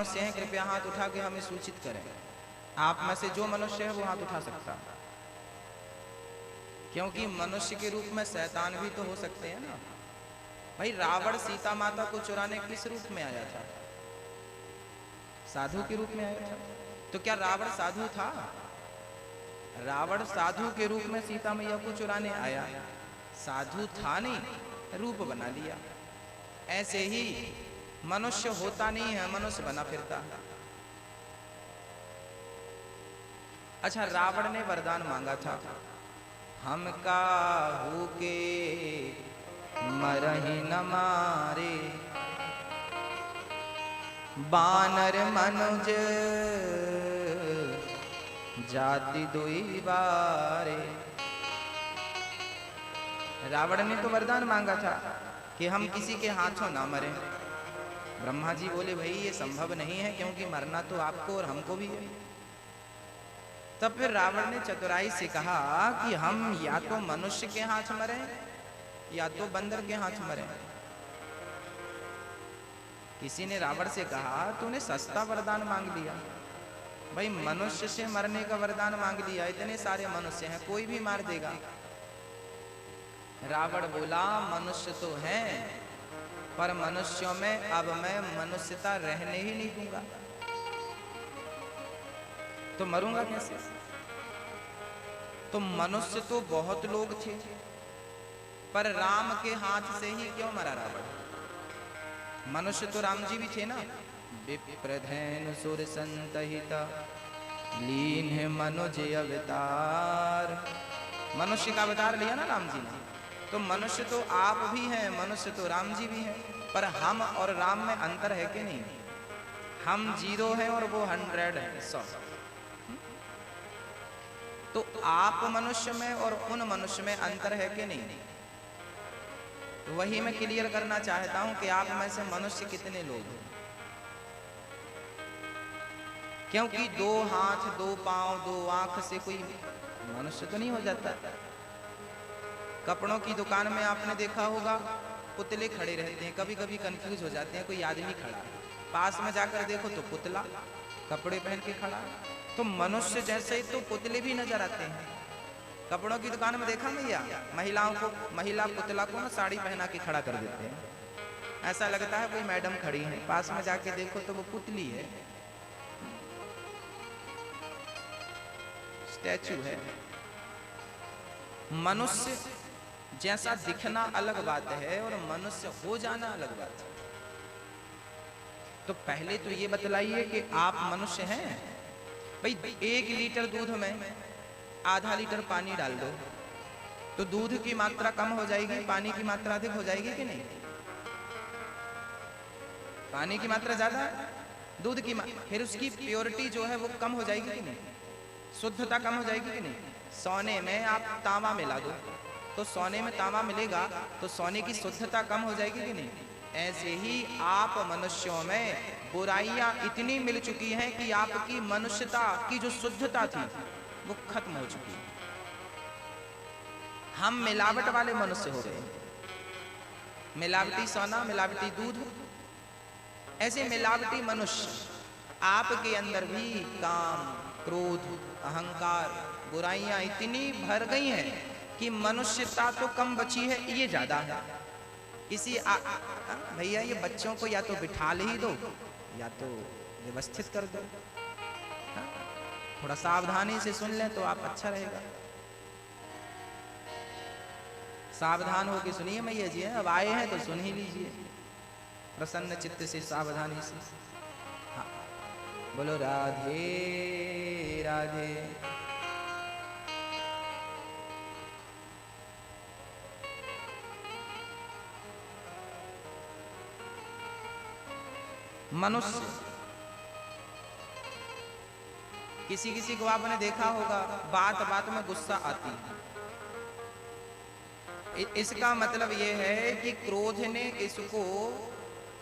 मनुष्य हैं कृपया हाथ उठा के हमें सूचित करें। आप में से जो मनुष्य है वो हाथ उठा सकता है, क्योंकि मनुष्य के रूप में शैतान भी तो हो सकते हैं ना। भाई रावण सीता माता को चुराने किस रूप में आया था? साधु के रूप में आया था। तो क्या रावण साधु था? रावण साधु के रूप में सीता मैया को चुराने आया, साधु था नहीं, रूप बना लिया। ऐसे ही मनुष्य होता नहीं है, मनुष्य बना फिरता है। अच्छा, रावण ने वरदान मांगा था, हम काहू के मरहि न मारे, बानर मनुज जाति दुई बारे। रावण ने तो वरदान मांगा था कि हम किसी के हाथों ना मरे। ब्रह्मा जी बोले भाई ये संभव नहीं है, क्योंकि मरना तो आपको और हमको भी है। तब फिर रावण ने चतुराई से कहा कि हम या तो मनुष्य के हाथ मरे या तो बंदर के हाथ मरे। किसी ने रावण से कहा तूने सस्ता वरदान मांग लिया। भाई मनुष्य से मरने का वरदान मांग लिया, इतने सारे मनुष्य हैं, कोई भी मार देगा। रावण बोला मनुष्य तो हैं, पर मनुष्यों में अब मैं मनुष्यता रहने ही नहीं दूंगा, तो मरूंगा कैसे? तो मनुष्य तो बहुत लोग थे, पर राम के हाथ से ही क्यों मरा रावण? मनुष्य तो राम जी भी थे ना। विप्रधैन सुर संतहिता लीन है मनुज अवतार। मनुष्य का अवतार लिया ना राम जी ने। तो मनुष्य तो आप भी हैं, मनुष्य तो राम जी भी हैं, पर हम और राम में अंतर है कि नहीं? हम 0 हैं और वो 100 है, 100। तो आप मनुष्य में और उन मनुष्य में अंतर है कि नहीं? तो वही मैं क्लियर करना चाहता हूं कि आप में से मनुष्य कितने लोग हैं। क्योंकि 2 हाथ 2 पांव 2 आंख से कोई मनुष्य तो नहीं हो जाता। कपड़ों की दुकान में आपने देखा होगा पुतले खड़े रहते हैं, कभी कभी कंफ्यूज हो जाते हैं, कोई आदमी खड़ा है, पास में जाकर देखो तो पुतला कपड़े पहन के खड़ा। तो मनुष्य जैसे ही तो पुतले भी नजर आते हैं। कपड़ों की दुकान में देखा भैया, महिलाओं को, महिला पुतला को ना साड़ी पहना के खड़ा कर देते हैं, ऐसा लगता है कोई मैडम खड़ी है, पास में जाके देखो तो वो पुतली है, स्टैचू है। मनुष्य जैसा दिखना अलग बात है और मनुष्य हो जाना अलग बात है। तो पहले तो ये बतलाइए कि आप मनुष्य हैं। भाई 1 लीटर दूध में आधा लीटर पानी डाल दो तो दूध की मात्रा कम हो जाएगी, पानी की मात्रा अधिक हो जाएगी कि नहीं? पानी की मात्रा ज्यादा है, दूध की फिर उसकी प्योरिटी जो है वो कम हो जाएगी कि नहीं? शुद्धता कम हो जाएगी कि नहीं? सोने में आप तांबा मिला दो तो सोने में तांबा मिलेगा तो सोने की शुद्धता कम हो जाएगी कि नहीं? ऐसे ही आप मनुष्यों में बुराइयां इतनी मिल चुकी हैं कि आपकी मनुष्यता की जो शुद्धता थी वो खत्म हो चुकी है। हम मिलावट वाले मनुष्य हो गए, मिलावटी सोना, मिलावटी दूध, ऐसे मिलावटी मनुष्य। आपके अंदर भी काम, क्रोध, अहंकार, बुराइयां इतनी भर गई हैं कि मनुष्यता तो कम बची है, ये ज्यादा है। इसी भैया ये बच्चों को या तो बिठा ही दो या तो व्यवस्थित कर दो, थोड़ा सावधानी से सुन लें तो आप अच्छा रहेगा। सावधान होकर सुनिए मैया जी, अब आए हैं तो सुन ही लीजिए प्रसन्न चित्त से, सावधानी से। हाँ बोलो राधे राधे। मनुष्य, किसी किसी को आपने देखा होगा बात बात में गुस्सा आती है। इसका मतलब यह है कि क्रोध ने इसको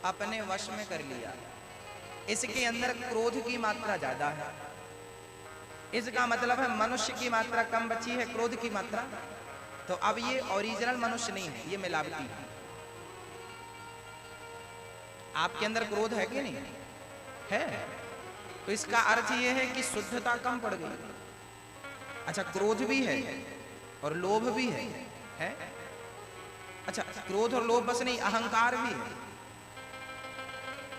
अपने वश में कर लिया, इसके अंदर क्रोध की मात्रा ज्यादा है। इसका मतलब है मनुष्य की मात्रा कम बची है, क्रोध की मात्रा। तो अब ये ओरिजिनल मनुष्य नहीं है, ये मिलावटी है। आपके अंदर क्रोध है कि नहीं? है। तो इसका अर्थ ये है कि शुद्धता कम पड़ गई। अच्छा, क्रोध भी है और लोभ भी है? अच्छा, क्रोध और लोभ बस नहीं, अहंकार भी है।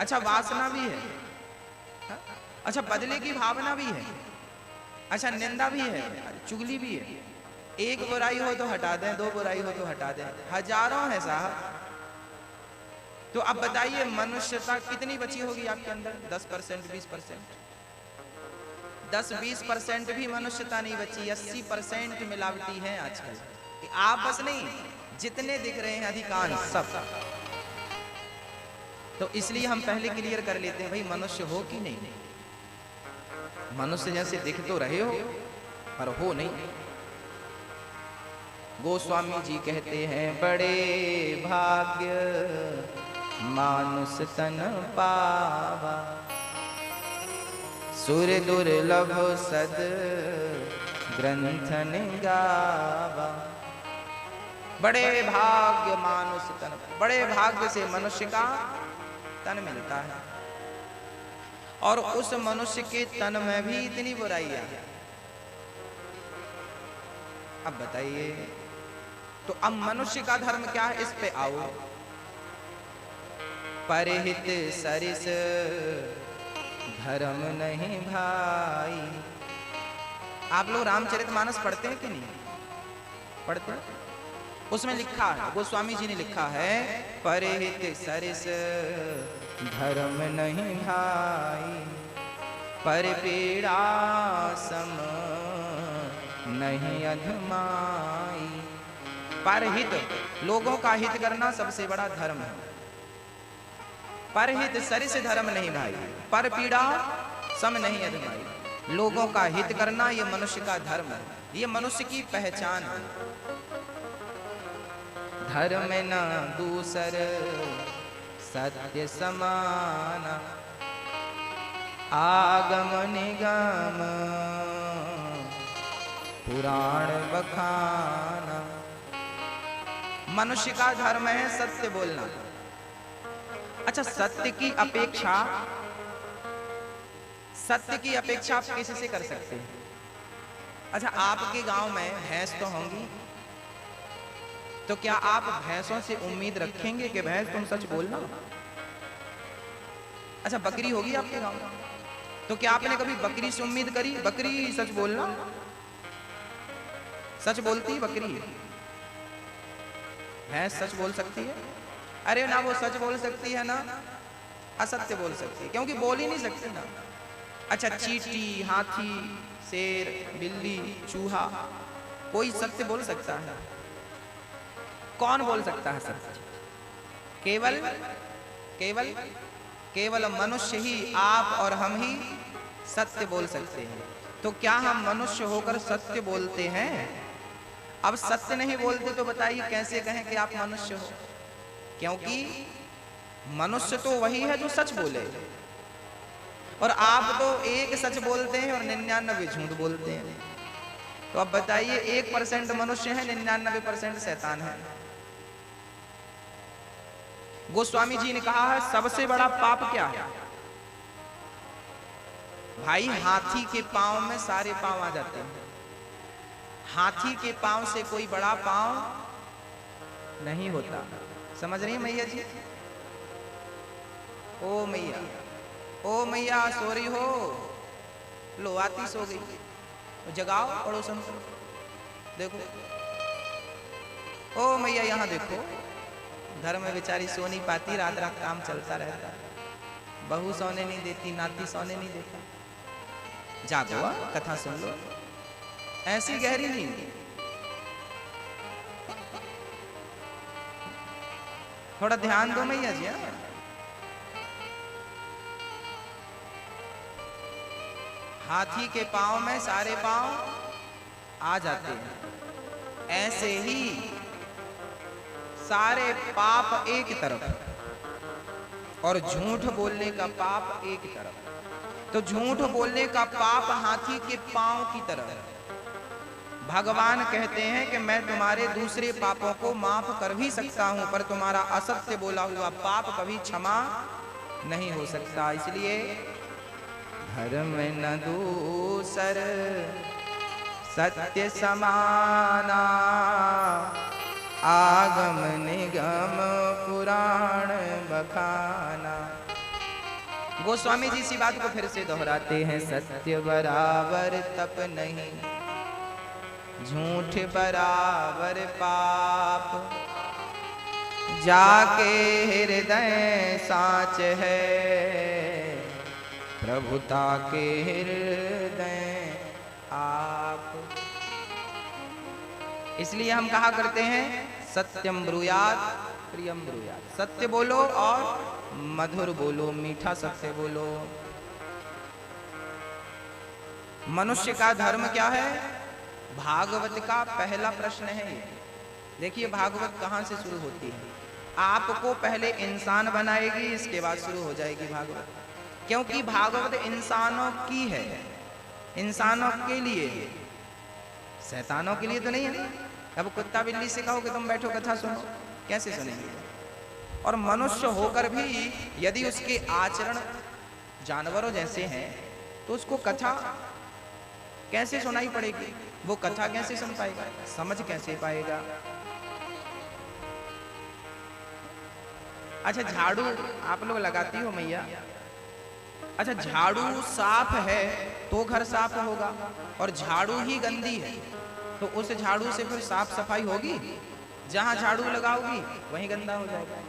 अच्छा, वासना भी है। अच्छा, बदले की भावना भी है। अच्छा, निंदा भी है, चुगली भी है। एक बुराई हो तो हटा दें, दो बुराई हो तो हटा दें, हजारों है साहब। तो अब बताइए मनुष्यता कितनी बची होगी आपके अंदर? 10%, 20%? 10-20% भी मनुष्यता नहीं बची। 80% मिलावटी है आजकल। आप बस नहीं, जितने दिख रहे हैं अधिकांश सब। तो इसलिए हम पहले क्लियर कर लेते हैं, भाई मनुष्य हो कि नहीं? मनुष्य जैसे दिख तो रहे हो पर हो नहीं। गोस्वामी जी कहते हैं, बड़े भाग्य मानुष तन पावा, सुर दुर्लभ सद ग्रंथन गावा। बड़े भाग्य मानुष तन, बड़े भाग्य से मनुष्य का तन मिलता है, और उस मनुष्य के तन में भी इतनी बुराइयां। अब बताइए, तो अब मनुष्य का धर्म क्या है? इस पे आओ। परहित सरिस धर्म नहीं भाई। आप लोग रामचरितमानस पढ़ते हैं कि नहीं पढ़ते? उसमें लिखा है, गोस्वामी जी ने लिखा है, परहित सरिस धर्म नहीं भाई, पर पीड़ा सम नहीं अधमाई। परहित, लोगों का हित करना सबसे बड़ा धर्म है। परहित सरिस धर्म नहीं भाई, पर पीड़ा सम नहीं अधमाई। लोगों का हित करना ये मनुष्य का धर्म है, ये मनुष्य की पहचान है। धर्म न दूसर सत्य समाना, आगम निगम पुराण बखाना। मनुष्य का धर्म है सत्य बोलना। अच्छा, सत्य की अपेक्षा आप किससे कर सकते हैं? अच्छा, आपके गांव में भैंस तो होंगी, तो क्या आप भैंसों से उम्मीद रखेंगे कि भैंस तुम सच बोलना? अच्छा, बकरी होगी आपके गांव में, तो क्या आपने कभी बकरी से उम्मीद करी बकरी सच बोलना? सच बोलती बकरी? भैंस सच बोल सकती है? अरे ना, वो सच बोल सकती है ना असत्य बोल सकती है, क्योंकि बोल ही नहीं सकती ना। अच्छा, चींटी, हाथी, शेर, बिल्ली, चूहा, कोई सत्य बोल सकता है? कौन बोल सकता है सत्य? केवल मनुष्य ही, आप और हम ही सत्य बोल सकते हैं। तो क्या हम मनुष्य होकर सत्य बोलते हैं? अब सत्य नहीं बोलते तो बताइए कैसे कहें कि आप मनुष्य हो? क्योंकि मनुष्य तो वही है जो सच बोले, और आप तो एक सच बोलते हैं और 99 झूठ बोलते हैं। तो अब बताइए, 1% मनुष्य है, 99% शैतान है। गोस्वामी जी ने कहा है, सबसे बड़ा पाप क्या है भाई? हाथी के पांव में सारे पांव आ जाते हैं। हाथी के पांव से कोई बड़ा पांव नहीं होता। समझ रही है मैया जी? ओ मैया, ओ मैया, सो रही हो? लो, आती सो गई, तो जगाओ पड़ोसन को। देखो, ओ मैया, यहाँ देखो, घर में बेचारी सो नहीं पाती, रात रात काम चलता रहता, बहू सोने नहीं देती, नाती सोने नहीं देता। जागो, कथा सुन लो, ऐसी गहरी नींद। थोड़ा ध्यान दो मैया जी। हाथी के पांव में सारे पांव आ जाते हैं, ऐसे ही सारे पाप एक तरफ और झूठ बोलने का पाप एक तरफ। तो झूठ बोलने का पाप हाथी के पांव की तरफ। भगवान कहते हैं कि मैं तुम्हारे दूसरे पापों को माफ कर भी सकता हूं, पर तुम्हारा असत्य बोला हुआ पाप कभी क्षमा नहीं हो सकता। इसलिए धर्म न दूसर सत्य समाना, आगम निगम पुराण बखाना। गोस्वामी जी इसी बात को फिर से दोहराते हैं, सत्य बराबर तप नहीं, झूठ बराबर पाप, जाके हृदय साच है, प्रभुता के हृदय आप। इसलिए हम कहा करते हैं सत्यम ब्रूयात प्रियम ब्रूयात। सत्य बोलो और मधुर बोलो, मीठा सत्य बोलो। मनुष्य का धर्म क्या है? भागवत का पहला प्रश्न है। देखिए भागवत कहां से शुरू होती है। आपको पहले इंसान बनाएगी, इसके बाद शुरू हो जाएगी भागवत। क्योंकि भागवत इंसानों की है, इंसानों के लिए, शैतानों के लिए तो नहीं है। अब कुत्ता बिल्ली से कहो कि तुम बैठो कथा सुनो, कैसे सुनेंगे? और मनुष्य होकर भी यदि उसके आचरण जानवरों जैसे हैं तो उसको कथा कैसे सुनाई पड़ेगी? वो कथा कैसे सुन पाएगा, समझ कैसे पाएगा? अच्छा झाड़ू आप लोग लगाती हो मैया? अच्छा झाड़ू साफ है तो घर साफ होगा, और झाड़ू ही गंदी है तो उस झाड़ू से फिर साफ सफाई होगी? जहां झाड़ू लगाओगी वहीं गंदा हो जाएगा।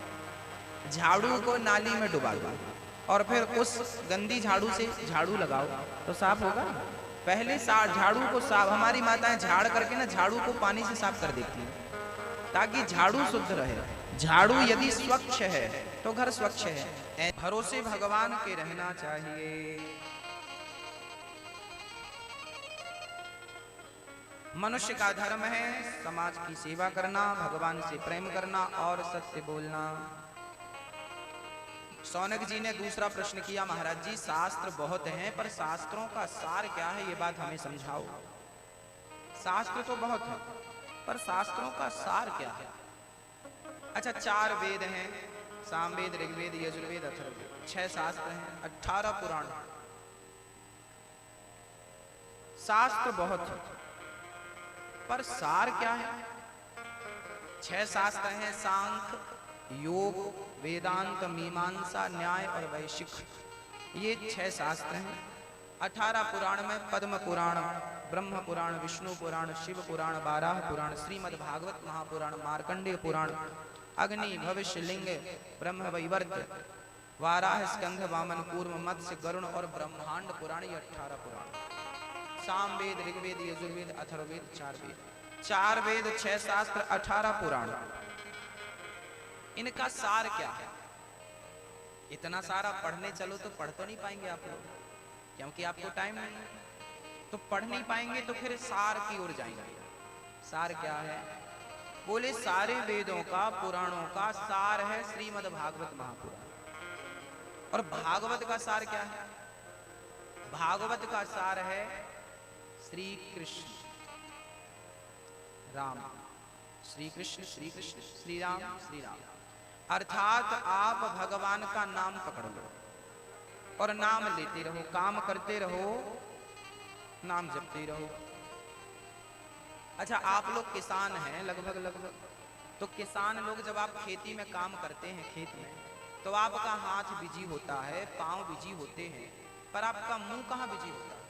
झाड़ू को नाली में डुबा दो और फिर उस गंदी झाड़ू से झाड़ू लगाओ तो साफ होगा? पहले झाड़ू को साफ, हमारी माताएं झाड़ करके ना झाड़ू को पानी से साफ कर देती है ताकि झाड़ू शुद्ध रहे। झाड़ू यदि स्वच्छ है तो घर स्वच्छ है। भरोसे भगवान के रहना चाहिए। मनुष्य का धर्म है समाज की सेवा करना, भगवान से प्रेम करना और सत्य बोलना। शौनक जी ने दूसरा प्रश्न किया, महाराज जी शास्त्र बहुत हैं पर शास्त्रों का सार क्या है, ये बात हमें समझाओ। शास्त्र तो बहुत है पर शास्त्रों का सार क्या है? अच्छा 4 वेद हैं, सामवेद, ऋग्वेद, यजुर्वेद, अथर्ववेद। 6 शास्त्र हैं, 18 पुराण। शास्त्र बहुत है पर सार क्या है? 6 शास्त्र हैं, सांख्य, योग, वेदांत, मीमांसा, न्याय और वैशिक। ये 6 शास्त्र हैं। 18 पुराण में पद्म पुराण, ब्रह्म पुराण, विष्णु पुराण, शिव पुराण, बाराह पुराण, श्रीमद् भागवत महापुराण, मार्कंडेय पुराण, अग्नि, भविष्य, लिंग, ब्रह्म वैवर्त, वाराह, स्कंध, वामन, कूर्म, मत्स्य, गरुण और ब्रह्मांड पुराण। ये 18 पुराण। सामवेद, ऋग्वेद, यजुर्वेद, अथर्ववेद, 4 वेद। 4 वेद, 6 शास्त्र, 18 पुराण। इनका सार क्या है? इतना सारा पढ़ने चलो तो पढ़ तो नहीं पाएंगे आप लोग, क्योंकि आपको टाइम नहीं है। तो पढ़ नहीं पाएंगे तो फिर सार की ओर जाएंगे। सार क्या है? बोले सारे वेदों का, पुराणों का सार है श्रीमद् भागवत महापुराण। और भागवत का सार क्या है? भागवत का सार है श्री कृष्ण राम, श्री कृष्ण श्री कृष्ण, श्री राम श्री राम। अर्थात आप भगवान का नाम पकड़ लो और नाम लेते रहो, काम करते रहो, नाम जपते रहो। अच्छा आप लोग किसान हैं लगभग, तो किसान लोग जब आप खेती में काम करते हैं, खेत में, तो आपका हाथ बिजी होता है, पांव बिजी होते हैं, पर आपका मुंह कहाँ बिजी होता है?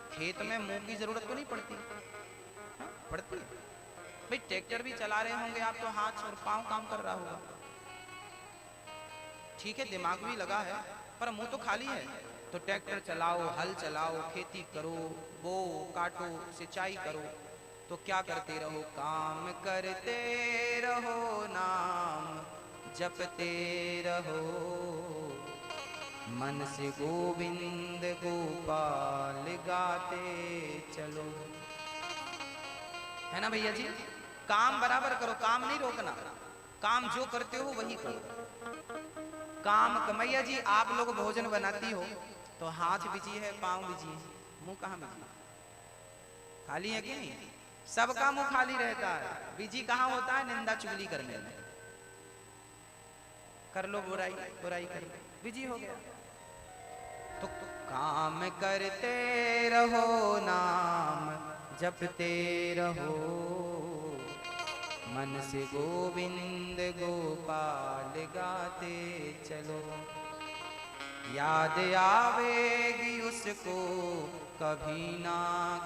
खेत में मुंह की जरूरत तो नहीं पड़ती? हाँ, पड़ती है भाई। ट्रैक्टर भी चला रहे होंगे आप तो हाथ और पांव काम कर रहा होगा, ठीक है, दिमाग भी लगा है पर मुंह तो खाली है। तो ट्रैक्टर चलाओ, हल चलाओ, खेती करो, बो काटो, सिंचाई करो, तो क्या करते रहो? काम करते रहो, नाम जपते रहो, मन से गोविंद गोपाल गाते चलो। है ना भैया जी? काम बराबर करो, काम नहीं रोकना, काम जो करते हो वही करो। काम कमैया जी आप लोग भोजन बनाती हो तो हाथ बिजी है, पांव बिजी है, मुंह कहाँ बिजी है? खाली है कि नहीं? सबका मुंह खाली रहता है, बिजी कहाँ होता है? निंदा चुगली करने में। कर लो बुराई, बुराई कर लो, बिजी हो गया। तो काम करते रहो नाम जपते रहो, मन से गोविंद गोपाल गाते चलो। याद आवेगी उसको कभी ना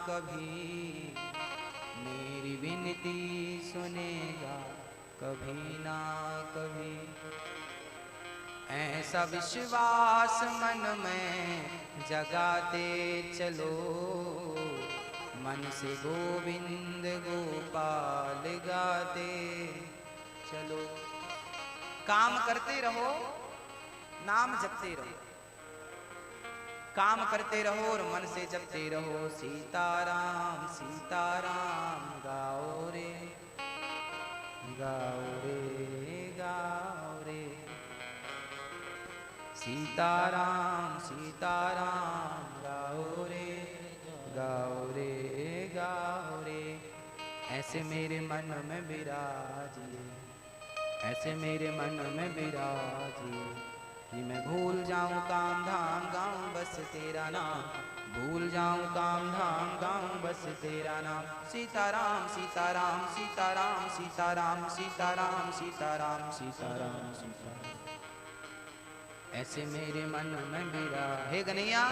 कभी, मेरी विनती सुनेगा कभी ना कभी। ऐसा विश्वास मन में जगाते चलो, मन से गोविंद गोपाल गाते चलो। काम करते रहो नाम जपते रहो, काम करते रहो और मन से जपते रहो। सीताराम सीताराम गाओ रे गाओ रे गाओ रे, सीताराम सीताराम गाओ रे गाओ रे गाओ रे। ऐसे मेरे मन में विराजिए, ऐसे मेरे मन में विराजिए, कि मैं भूल जाऊं काम धाम गाऊं बस तेरा नाम, भूल जाऊं काम धाम गाऊं बस तेरा नाम। सीताराम सीताराम सीताराम सीताराम सीताराम सीताराम सीताराम सीताराम। ऐसे मेरे मन में विरा, हे कन्हैया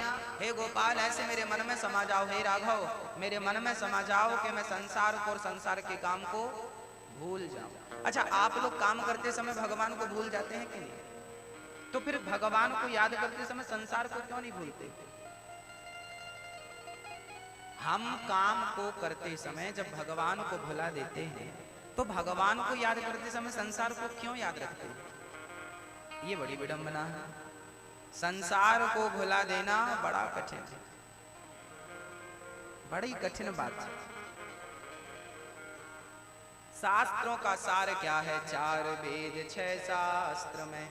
हे गोपाल, ऐसे मेरे मन में समा जाओ। हे राघव मेरे मन में समा जाओ कि मैं संसार को और संसार के काम को भूल जाऊं। अच्छा, आप लोग काम करते समय भगवान को भूल जाते हैं कि नहीं? तो फिर भगवान को याद करते समय संसार को क्यों नहीं भूलते? हम काम को करते समय जब भगवान को भुला देते हैं, तो भगवान को याद करते समय संसार को क्यों याद रखते हैं? ये बड़ी विडंबना है। संसार को भुला देना बड़ा कठिन है, बड़ी कठिन बात है। शास्त्रों का सार क्या है? 4 वेद 6 शास्त्र में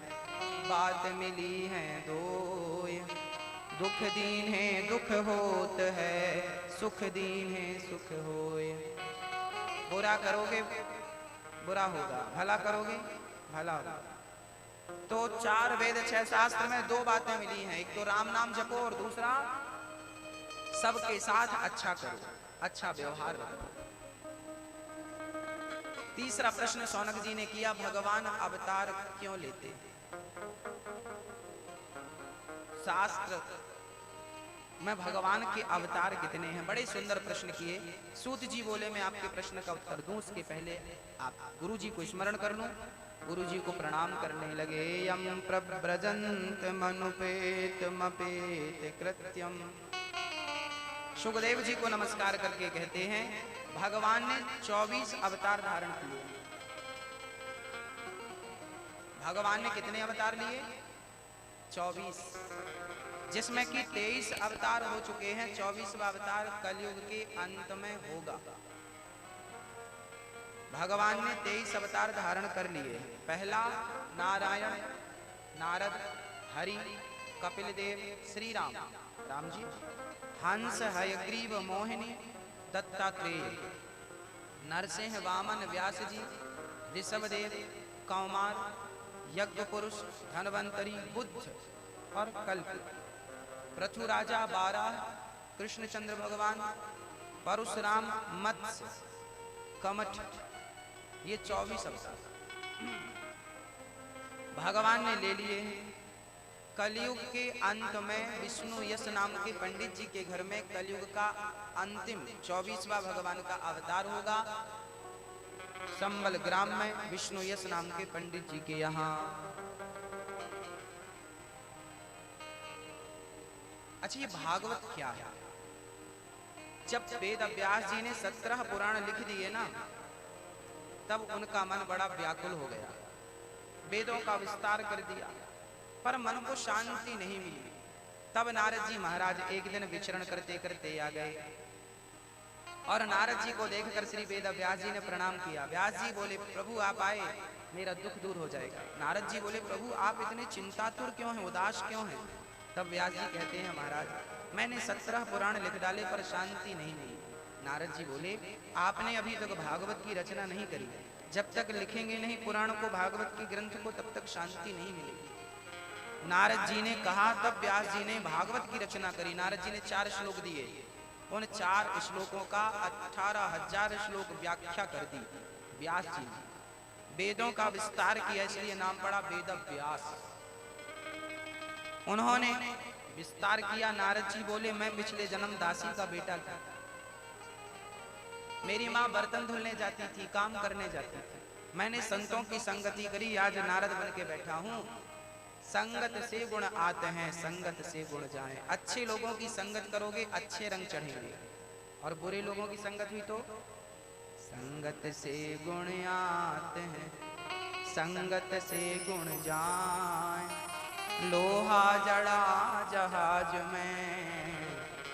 बात मिली है दो, दुख दीन है दुख होत है, सुख दीन है सुख होए। बुरा करोगे बुरा होगा, भला करोगे भला होगा। तो 4 वेद 6 शास्त्र में 2 बातें मिली हैं, एक तो राम नाम जपो और दूसरा सबके साथ अच्छा करो, अच्छा व्यवहार रखो। तीसरा प्रश्न शौनक जी ने किया, भगवान अवतार क्यों लेते? शास्त्र में भगवान के अवतार कितने हैं? बड़े सुंदर प्रश्न किए। सूत जी बोले मैं आपके प्रश्न का उत्तर दूं उसके पहले आप गुरु जी को स्मरण कर लूं। गुरु जी को प्रणाम करने लगे। यम प्रव्रजंत मनुपेत मपेत कृत्यम। सुखदेव जी को नमस्कार करके कहते हैं भगवान ने 24 अवतार धारण किए। भगवान ने कितने अवतार लिए? 24, जिसमें कि 23 अवतार हो चुके हैं। 24वां अवतार कलयुग के अंत में होगा। भगवान ने 23 अवतार धारण कर लिए। पहला नारायण, नारद, हरि, कपिल देव, श्री राम, राम जी, हंस, हयग्रीव, मोहिनी, दत्तात्रेय, नरसिंह, वामन, व्यास जी, ऋषभदेव, कौमार, यज्ञ पुरुष, धनवंतरी, बुद्ध और कल्प, पृथु राजा, 12, कृष्णचंद्र भगवान, परशुराम, मत्स्य, कमठ, ये 24 अवतार भगवान ने ले लिए। कलयुग के अंत में विष्णु यश नाम के पंडित जी के घर में कलयुग का अंतिम 24वां भगवान का अवतार होगा। संबल ग्राम में विष्णु यश नाम के पंडित जी के यहाँ। अच्छा, ये भागवत क्या है? जब वेद व्यास जी ने 17 पुराण लिख दिए ना, तब उनका मन बड़ा व्याकुल हो गया। वेदों का विस्तार कर दिया पर मन को शांति नहीं मिली। तब नारद जी महाराज एक दिन विचरण करते करते आ गए और नारद जी को देखकर श्री वेद व्यास जी ने प्रणाम किया। व्यास जी बोले प्रभु आप आए, मेरा दुख दूर हो जाएगा। नारद जी बोले प्रभु आप इतने चिंतातुर क्यों हैं, उदास क्यों हैं? तब व्यास जी कहते हैं महाराज मैंने 17 पुराण लिख डाले पर शांति नहीं मिली। नारद जी बोले आपने अभी तक भागवत की रचना नहीं करी, जब तक लिखेंगे नहीं पुराण को, भागवत के ग्रंथ को, तब तक शांति नहीं मिलेगी। नारद जी ने कहा, तब व्यास जी ने भागवत की रचना करी। नारद जी ने 4 श्लोक दिए, उन 4 श्लोकों का 18,000 श्लोक व्याख्या कर दी व्यास जी ने। वेदों का विस्तार किया, इसलिए नाम पड़ा वेद व्यास। उन्होंने विस्तार किया। नारद जी बोले, मैं पिछले जन्म दासी का बेटा था। मेरी माँ बर्तन धुलने जाती थी, काम करने जाती थी। मैंने संतों की संगति करी, आज नारद बन के बैठा हूँ। संगत से गुण आते हैं, संगत से गुण जाएं। अच्छे लोगों की संगत करोगे, अच्छे रंग चढ़ेंगे, और बुरे लोगों की संगत हुई तो संगत से गुण आते हैं, संगत से गुण जाएं। लोहा जड़ा जहाज में,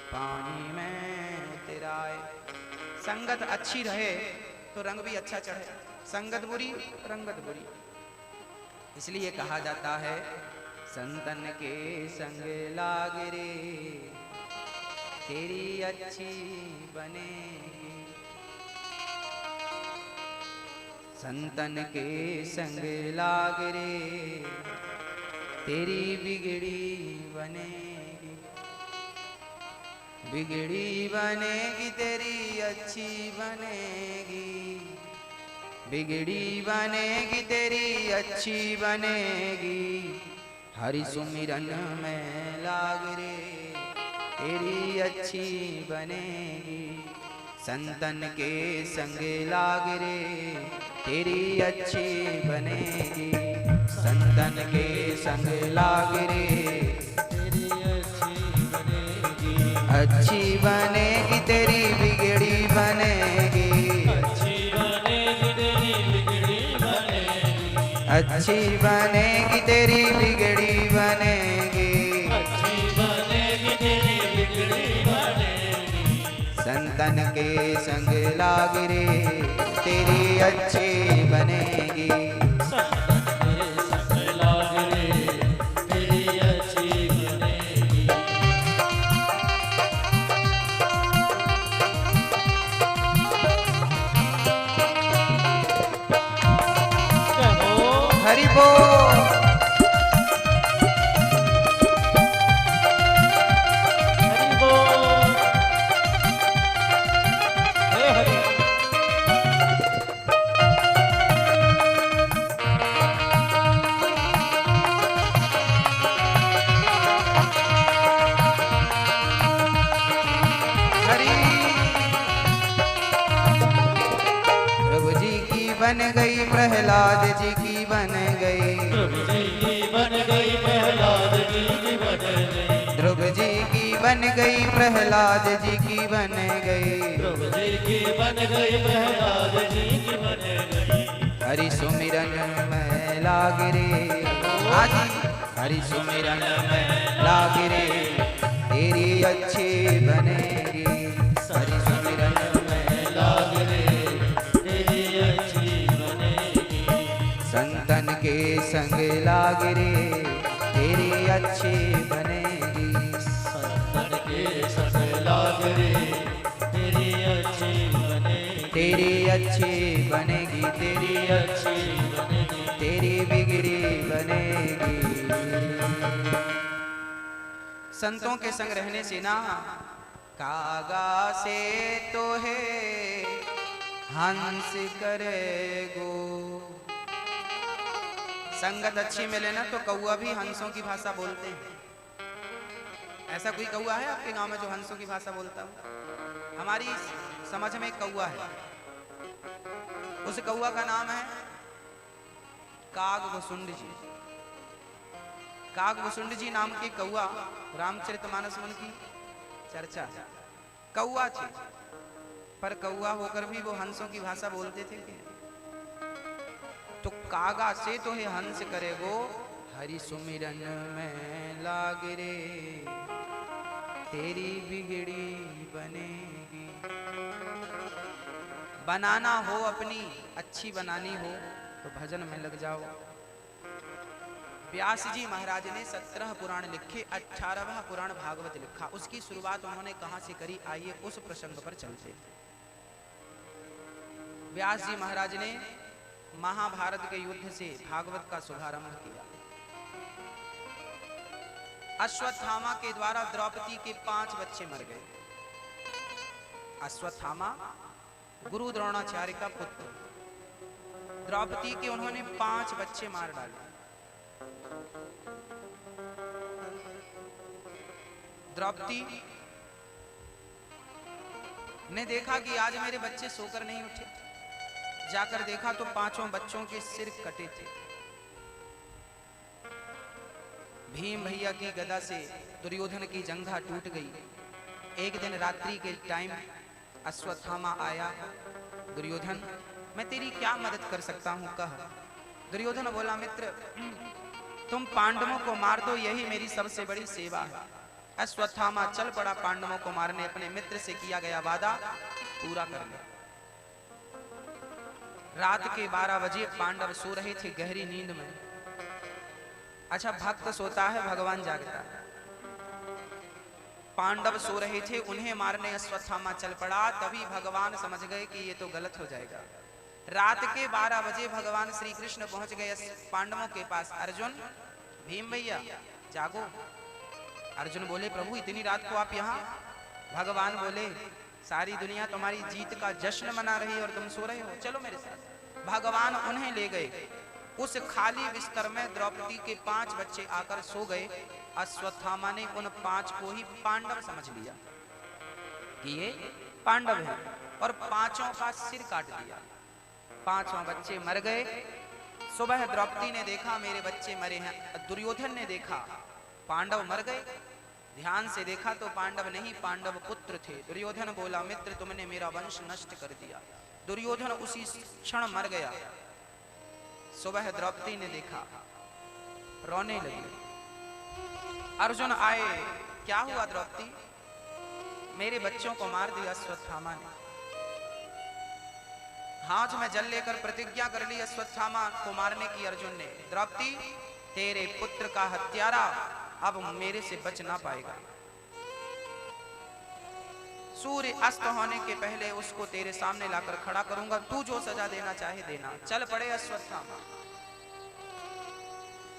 पानी में उतराए। संगत अच्छी रहे तो रंग भी अच्छा चढ़े, संगत बुरी रंगत बुरी। इसलिए कहा जाता है, संतन के संग लाग रे तेरी अच्छी बनेगी। संतन के संग लाग रे तेरी बिगड़ी बनेगी। बिगड़ी बनेगी तेरी अच्छी बनेगी। बिगड़ी बनेगी तेरी अच्छी बनेगी। हरि सुमिरन में लाग रे तेरी अच्छी बनेगी। संतन के संग लाग रे तेरी अच्छी बनेगी। संतन के संग लाग रे तेरी अच्छी बनेगी। अच्छी बनेगी तेरी बिगड़ी बनेगी। अच्छी बनेगी तेरी बिगड़ी बनेगी। अच्छी बनेगी तेरी बिगड़ी बनेगी। संतन के संग लाग रे तेरी अच्छी बनेगी। संतन के संग लाग रे तेरी अच्छी बनेगी। हरि बोल। हरि बोल। हे हरि। हरि। प्रभु जी की बन गई, प्रहलाद जी की बन गई। ध्रुव जी की बन गई, प्रहलाद जी की बन गई। ध्रुव जी की बन गई, प्रहलाद जी की बन गई। ध्रुव जी की बन गई, प्रहलाद जी की बन गई। हरि सुमिरन में लाग रे आज, हरि सुमिरन में लाग रे तेरी अच्छी बनेगी। हरि सुमिरन में लाग रे तेरी अच्छी बनेगी। संतन के संग लाग रे तेरी अच्छी बनेगी। संतन के संग लाग रे तेरी अच्छी बनेगी। तेरी अच्छी बनेगी, तेरी अच्छी बनेगी। तेरी बिगड़ी बनेगी। संतों के संग रहने से ना कागा से तो है हंस करेगो। संगत अच्छी मिले ना तो कौआ भी हंसों की भाषा बोलते हैं। ऐसा कोई कौआ है आपके गांव में जो हंसों की भाषा बोलता हो? हमारी समझ में एक कौआ है, उस कौआ का नाम है कागभुसुंड जी। कागभुसुंड जी नाम के कौआ रामचरितमानस मन की चर्चा। कौआ थे, पर कौआ होकर भी वो हंसों की भाषा बोलते थे क्या? तो कागा से तो है हंस करेगो, हरि सुमिरन में लाग रे तेरी बिगड़ी बनेगी। बनाना हो अपनी अच्छी बनानी हो तो भजन में लग जाओ। व्यास जी महाराज ने 17 पुराण लिखे, 18वां पुराण भागवत लिखा। उसकी शुरुआत उन्होंने कहां से करी, आइए उस प्रसंग पर चलते। व्यास जी महाराज ने महाभारत के युद्ध से भागवत का शुभारंभ किया। अश्वत्थामा के द्वारा द्रौपदी के 5 बच्चे मर गए। अश्वत्थामा गुरु द्रोणाचार्य का पुत्र, द्रौपदी के उन्होंने 5 बच्चे मार डाले। द्रौपदी ने देखा कि आज मेरे बच्चे सोकर नहीं उठे, जाकर देखा तो 5 बच्चों के सिर कटे थे। भीम भैया की गदा से दुर्योधन की जंघा टूट गई। एक दिन रात्रि के टाइम अश्वत्थामा आया, दुर्योधन मैं तेरी क्या मदद कर सकता हूं, कह। दुर्योधन बोला, मित्र तुम पांडवों को मार दो, यही मेरी सबसे बड़ी सेवा है। अश्वत्थामा चल पड़ा पांडवों को मारने, अपने मित्र से किया गया वादा पूरा करने। रात के 12 बजे पांडव सो रहे थे गहरी नींद में। अच्छा, भक्त सोता है, भगवान जागता है। पांडव सो रहे थे, उन्हें मारने अश्वत्थामा चल पड़ा। तभी भगवान समझ गए कि ये तो गलत हो जाएगा। रात के 12 बजे भगवान श्री कृष्ण पहुंच गए पांडवों के पास। अर्जुन, भीम भैया जागो। अर्जुन बोले, प्रभु इतनी रात को आप यहाँ? भगवान बोले, सारी दुनिया तुम्हारी जीत का जश्न मना रही है और तुम सो रहे हो, चलो मेरे साथ। भगवान उन्हें ले गए। उस खाली बिस्तर में द्रौपदी के 5 बच्चे आकर सो गए। अश्वत्थामा ने उन 5 को ही पांडव समझ लिया कि ये पांडव है और 5 का सिर काट दिया। 5 बच्चे मर गए। सुबह द्रौपदी ने देखा मेरे बच्चे मरे हैं। दुर्योधन ने देखा पांडव मर गए। ध्यान से देखा तो पांडव नहीं, पांडव पुत्र थे। दुर्योधन बोला, मित्र तुमने मेरा वंश नष्ट कर दिया। दुर्योधन उसी क्षण मर गया। सुबह द्रौपदी ने देखा, रोने लगी। अर्जुन आए, क्या हुआ द्रौपदी? मेरे बच्चों को मार दिया अश्वत्थामा ने। हाथ में जल लेकर प्रतिज्ञा कर ली अश्वत्थामा को मारने की अर्जुन ने। द्रौपदी, तेरे पुत्र का हत्यारा अब मेरे से बच ना पाएगा। सूर्य अस्त होने के पहले उसको तेरे सामने लाकर खड़ा करूंगा, तू जो सजा देना चाहे देना। चल पड़े अश्वत्थामा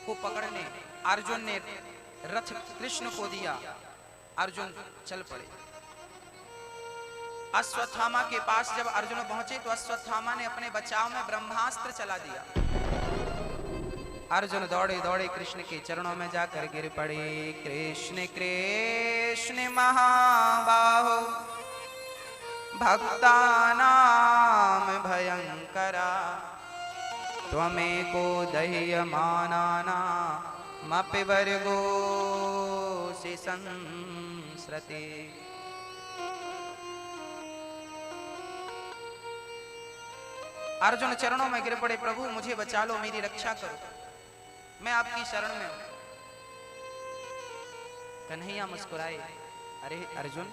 को पकड़ने। अर्जुन ने रथ कृष्ण को दिया, अर्जुन चल पड़े। अश्वत्थामा के पास जब अर्जुन पहुंचे तो अश्वत्थामा ने अपने बचाव में ब्रह्मास्त्र चला दिया। अर्जुन दौड़े दौड़े कृष्ण के चरणों में जाकर गिर पड़े। कृष्ण कृष्ण महाबाहो भक्तानां भयंकरा, त्वमेको दह्यमानानामपि वर्गोऽसि संसृते। अर्जुन चरणों में गिर पड़े, प्रभु मुझे बचा लो, मेरी रक्षा करो, मैं आपकी शरण में हूं। कन्हैया मुस्कुराए, अरे अर्जुन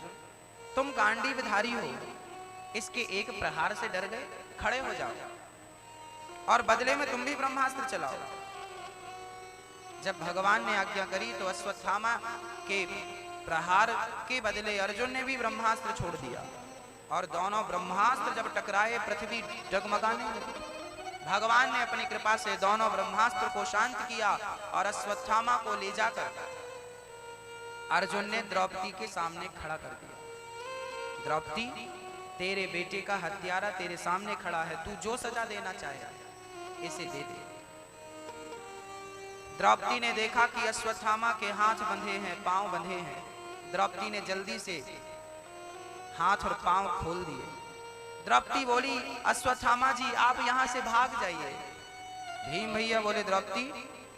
तुम गांडीवधारी हो, इसके एक प्रहार से डर गए? खड़े हो जाओ और बदले में तुम भी ब्रह्मास्त्र चलाओ। जब भगवान ने आज्ञा करी तो अश्वत्थामा के प्रहार के बदले अर्जुन ने भी ब्रह्मास्त्र छोड़ दिया और दोनों ब्रह्मास्त्र जब टकराए पृथ्वी डगमगाने लगी। भगवान ने अपनी कृपा से दोनों ब्रह्मास्त्र को शांत किया और अश्वत्थामा को ले जाकर अर्जुन ने द्रौपदी के सामने खड़ा कर दिया। द्रौपदी, तेरे बेटे का हत्यारा तेरे सामने खड़ा है, तू जो सजा देना चाहे इसे दे दे। द्रौपदी ने देखा कि अश्वत्थामा के हाथ बंधे हैं, पांव बंधे हैं। द्रौपदी ने जल्दी से हाथ और पांव खोल दिए। द्रौपदी बोली, अश्वत्थामा जी आप यहां से भाग जाइए। भीम भैया बोले, द्रौपदी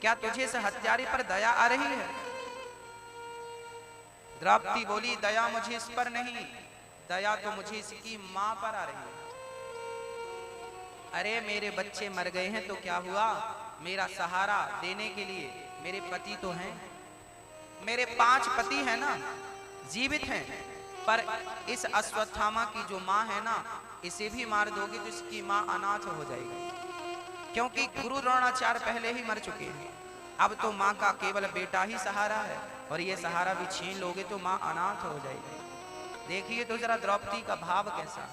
क्या तुझे इस हत्यारे पर दया आ रही है? द्रौपदी बोली, दया मुझे इस पर नहीं, दया तो मुझे इसकी मां पर आ रही है। अरे मेरे बच्चे मर गए हैं तो क्या हुआ, मेरा सहारा देने के लिए मेरे पति तो हैं, मेरे 5 पति हैं ना, जीवित हैं, पर इस अश्वत्थामा की जो मां है ना, इसे भी मार दोगे तो इसकी मां अनाथ हो जाएगी, क्योंकि गुरु द्रोणाचार्य पहले ही मर चुके हैं। अब तो मां का केवल बेटा ही सहारा है और ये सहारा भी छीन लोगे तो मां अनाथ हो जाएगी। देखिए तो जरा द्रौपदी का भाव कैसा,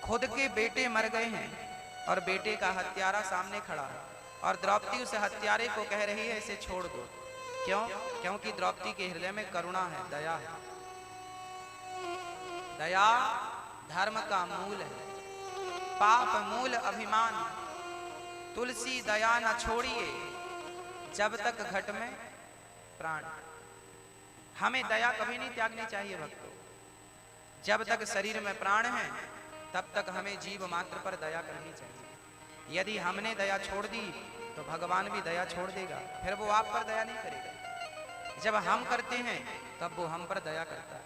खुद के बेटे मर गए हैं और बेटे का हत्यारा सामने खड़ा है और द्रौपदी उस हत्यारे को कह रही है इसे छोड़ दो। क्यों? क्योंकि द्रौपदी के हृदय में करुणा है, दया है। दया धर्म का मूल है, पाप मूल अभिमान। तुलसी दया न छोड़िए जब तक घट में प्राण। हमें दया कभी नहीं त्यागनी चाहिए भक्तों। जब तक शरीर में प्राण है तब तक हमें जीव मात्र पर दया करनी चाहिए। यदि हमने दया छोड़ दी तो भगवान भी दया छोड़ देगा, फिर वो आप पर दया नहीं करेगा। जब हम करते हैं तब वो हम पर दया करता है।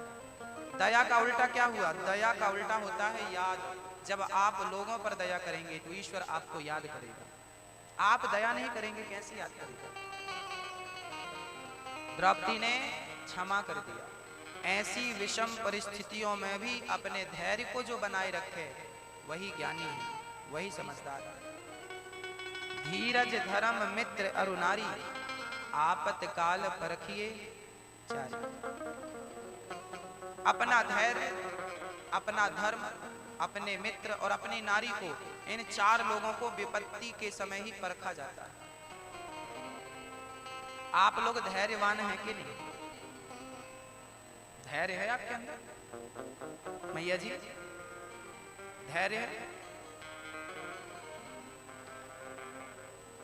दया का उल्टा क्या हुआ? दया का उल्टा होता है याद। जब आप लोगों पर दया करेंगे तो ईश्वर आपको याद करेगा। आप दया नहीं करेंगे, कैसे याद करेगा? द्रौपदी ने क्षमा कर दिया। ऐसी विषम परिस्थितियों में भी अपने धैर्य को जो बनाए रखे वही ज्ञानी है, वही समझदार है। धीरज धर्म मित्र अरु नारी, आपत्काल परखिए चारी। अपना धैर्य, अपना धर्म, अपने मित्र और अपनी नारी को, इन चार लोगों को विपत्ति के समय ही परखा जाता है। आप लोग धैर्यवान हैं कि नहीं? धैर्य है आपके अंदर? मैया जी, धैर्य है?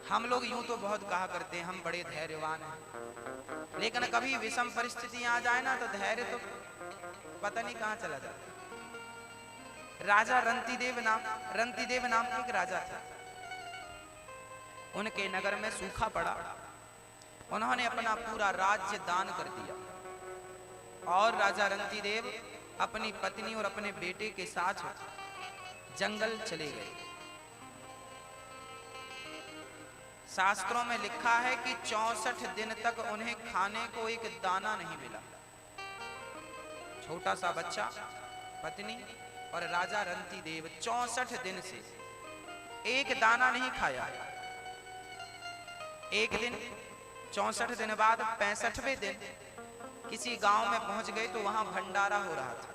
हम लोग यूं तो बहुत कहा करते हैं हम बड़े धैर्यवान हैं, लेकिन कभी विषम परिस्थितियां आ जाए ना तो धैर्य तो पता नहीं कहां चला जाता। राजा रंतिदेव नाम के एक राजा था। उनके नगर में सूखा पड़ा। उन्होंने अपना पूरा राज्य दान कर दिया और राजा रंतिदेव अपनी पत्नी और अपने बेटे के साथ जंगल चले गए। शास्त्रों में लिखा है कि 64 दिन तक उन्हें खाने को एक दाना नहीं मिला। छोटा सा बच्चा, पत्नी और राजा रंतिदेव 64 दिन से एक दाना नहीं खाया। एक दिन 64 दिन बाद 65वें दिन किसी गांव में पहुंच गए तो वहां भंडारा हो रहा था।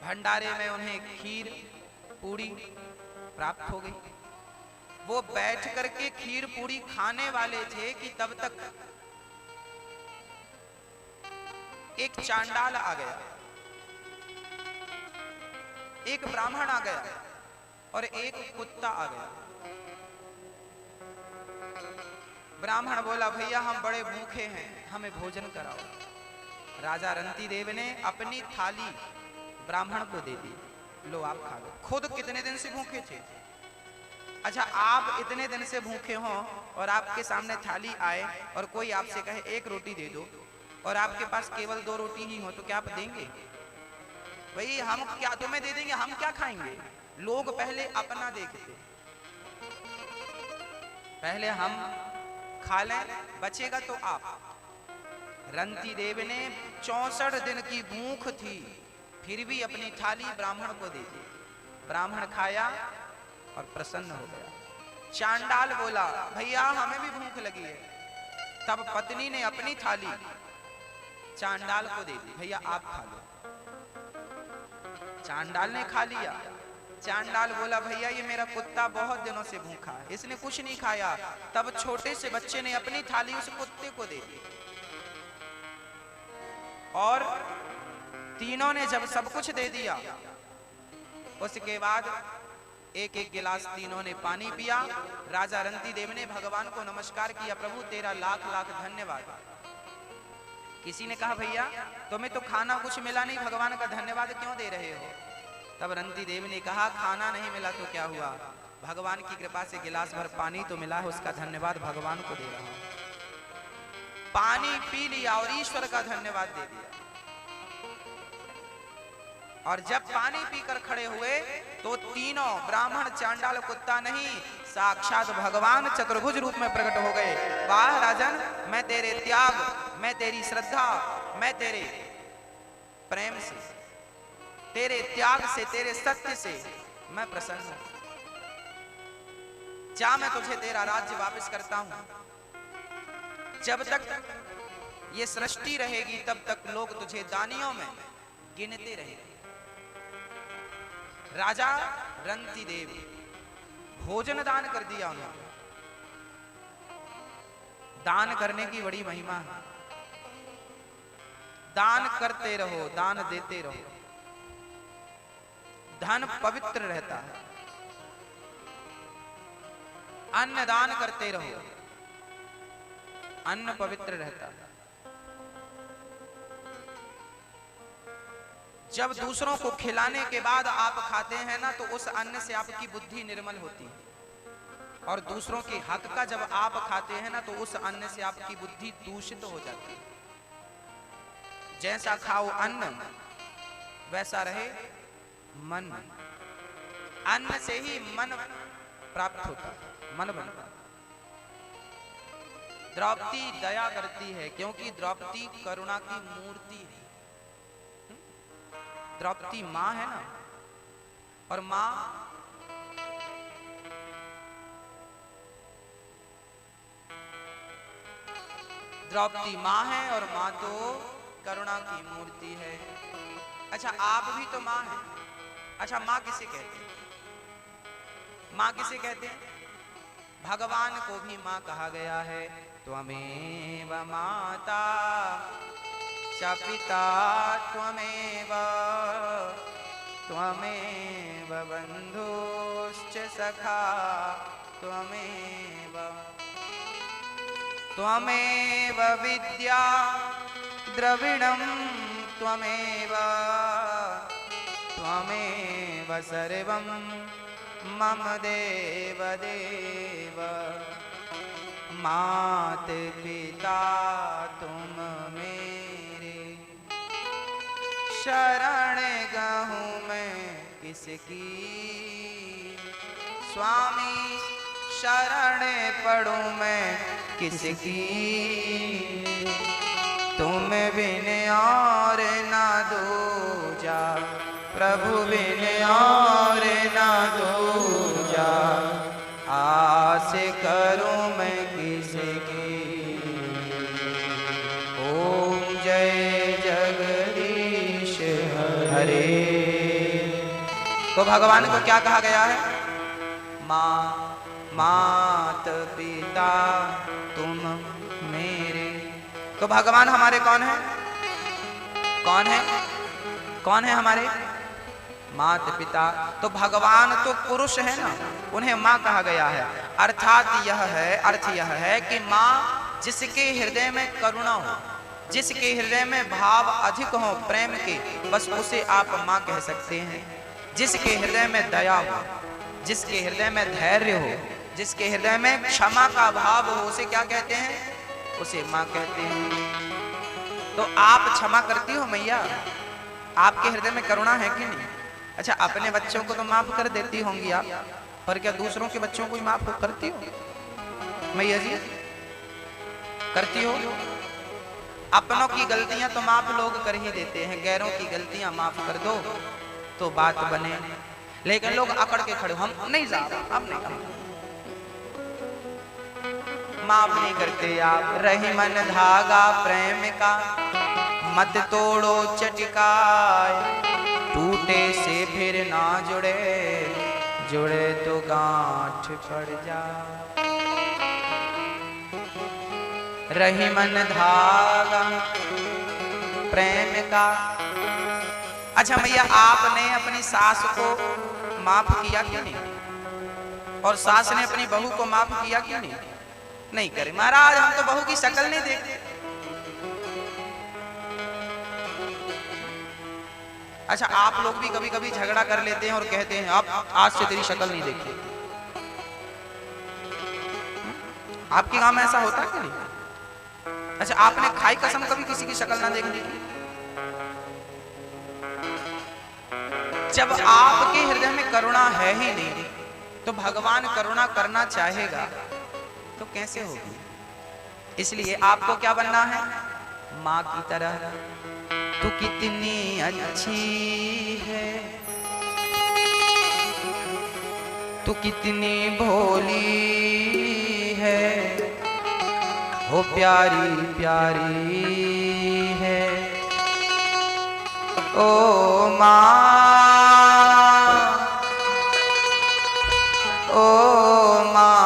भंडारे में उन्हें खीर पूरी प्राप्त हो गई। वो बैठ करके खीर पूरी खाने वाले थे कि तब तक एक चांडाल आ गया, एक ब्राह्मण आ गया और एक कुत्ता आ गया। ब्राह्मण बोला, भैया हम बड़े भूखे हैं, हमें भोजन कराओ। राजा रंतिदेव ने अपनी थाली ब्राह्मण को दे दी, लो आप खा लो। खुद कितने दिन से भूखे थे? अच्छा, आप इतने दिन से भूखे हो और आपके सामने थाली आए और कोई आपसे कहे एक रोटी दे दो और आपके पास केवल 2 रोटी ही हो तो क्या आप देंगे? भाई हम क्या तुम्हें दे देंगे, हम क्या खाएंगे? लोग पहले अपना देखते, पहले हम खा लें, बचेगा तो आप। रंतिदेव ने 64 दिन की भूख थी फिर भी अपनी थाली ब्राह्मण को दे दी। ब्राह्मण खाया और प्रसन्न हो गया। चांडाल बोला, भैया हमें भी भूख लगी है। तब पत्नी ने अपनी थाली चांडाल को दे दी, भैया आप खा लो। चांडाल ने खा लिया। चांडाल बोला, भैया ये मेरा कुत्ता बहुत दिनों से भूखा है, इसने कुछ नहीं खाया। तब छोटे से बच्चे ने अपनी थाली उस कुत्ते को दे दी और तीनों ने जब सब कुछ दे दिया उसके बाद एक एक गिलास तीनों ने पानी पिया। राजा रंतिदेव ने भगवान को नमस्कार किया, प्रभु तेरा लाख लाख धन्यवाद। किसी ने कहा, भैया तुम्हें तो खाना कुछ मिला नहीं, भगवान का धन्यवाद क्यों दे रहे हो? तब रंतिदेव ने कहा, खाना नहीं मिला तो क्या हुआ, भगवान की कृपा से गिलास भर पानी तो मिला है, उसका धन्यवाद भगवान को दे रहा हूं। पानी पी लिया और ईश्वर का धन्यवाद दे दिया। और जब पानी पीकर खड़े हुए तो तीनों, ब्राह्मण, चांडाल, कुत्ता नहीं, साक्षात भगवान चतुर्भुज रूप में प्रकट हो गए। वाह राजन, मैं तेरे त्याग, मैं तेरी श्रद्धा, मैं तेरे प्रेम से, तेरे त्याग से, तेरे सत्य से मैं प्रसन्न हूं। जा मैं तुझे तेरा राज्य वापस करता हूं। जब तक ये सृष्टि रहेगी तब तक लोग तुझे दानियों में गिनते रहेंगे। राजा रंतिदेव भोजन दान कर दिया उन्होंने। दान करने की बड़ी महिमा है। दान करते रहो, दान देते रहो, धन पवित्र रहता है। अन्न दान करते रहो, अन्न पवित्र रहता है। जब दूसरों को खिलाने के बाद आप खाते हैं ना, तो उस अन्न से आपकी बुद्धि निर्मल होती है। और दूसरों के हक का जब आप खाते हैं ना, तो उस अन्न से आपकी बुद्धि दूषित हो जाती है। जैसा खाओ अन्न वैसा रहे मन। अन्न से ही मन प्राप्त होता है, मन बनता है। द्रौपदी दया करती है क्योंकि द्रौपदी करुणा की मूर्ति है। द्रौपदी मां है ना, और मां द्रौपदी मां है और मां तो करुणा की मूर्ति है। अच्छा, आप भी तो मां हैं। अच्छा, मां किसे कहते हैं? मां किसे कहते हैं? भगवान को भी मां कहा गया है। त्वमेव माता च पिता त्वमेव, त्वमेव बन्धुश्च सखा त्वमेव, त्वमेव विद्या द्रविणं त्वमेव, त्वमेव सर्वं मम देव देव। मात पिता तुम मेरे, शरण गहूँ मैं किसकी। स्वामी शरण पढ़ूं मैं किसकी, तुम बिन और ना दूजा, प्रभु बिन और ना दूजा। आस करूं मैं किसकी, ओम जय जगदीश हरे। तो भगवान को क्या कहा गया है? माँ, मात पिता तुम मेरे। तो भगवान हमारे कौन है? कौन है? कौन है हमारे? मात पिता। तो भगवान तो पुरुष है ना, उन्हें माँ कहा गया है। अर्थात यह है, अर्थ यह है कि माँ जिसके हृदय में करुणा हो, जिसके हृदय में भाव अधिक हो प्रेम के, बस उसे आप माँ कह सकते हैं। जिसके हृदय में दया हो, जिसके हृदय में धैर्य हो, जिसके हृदय में क्षमा का भाव हो, उसे क्या कहते हैं? उसे माँ कहते हैं। तो आप क्षमा करती हो मैया? आपके हृदय में करुणा है कि नहीं? अच्छा, अपने बच्चों को तो माफ कर देती होंगी आप, पर क्या दूसरों के बच्चों को ही माफ करती हो मैया जी? करती हो? अपनों की गलतियां तो माफ लोग कर ही देते हैं, गैरों की गलतियां माफ कर दो तो बात बने। लेकिन लोग अकड़ के खड़े, हम नहीं जा रहा, हम नहीं करते, माफ नहीं करते आप। रही मन धागा प्रेम का, मत तोड़ो चटकाए, टूटे से फिर ना जुड़े, जुड़े तो गांठ पड़ जाए। रही मन धागा प्रेम का। अच्छा भैया, आपने अपनी सास को माफ किया क्यों नहीं? और सास ने अपनी बहू को माफ किया क्यों नहीं? नहीं करे महाराज, हम तो बहू की शक्ल नहीं देखते। अच्छा, आप लोग भी कभी कभी झगड़ा कर लेते हैं और कहते हैं अब आज से तेरी शक्ल नहीं देखी। आपके गांव में ऐसा होता है कि नहीं? अच्छा, आपने खाई कसम कभी किसी की शक्ल ना देखी? जब आपके हृदय में करुणा है ही नहीं, तो भगवान करुणा करना चाहेगा तो कैसे होगी? इसलिए आपको क्या बनना है? माँ की तरह। तू कितनी अच्छी है, तू कितनी भोली है, हो प्यारी प्यारी है ओ माँ, ओ माँ।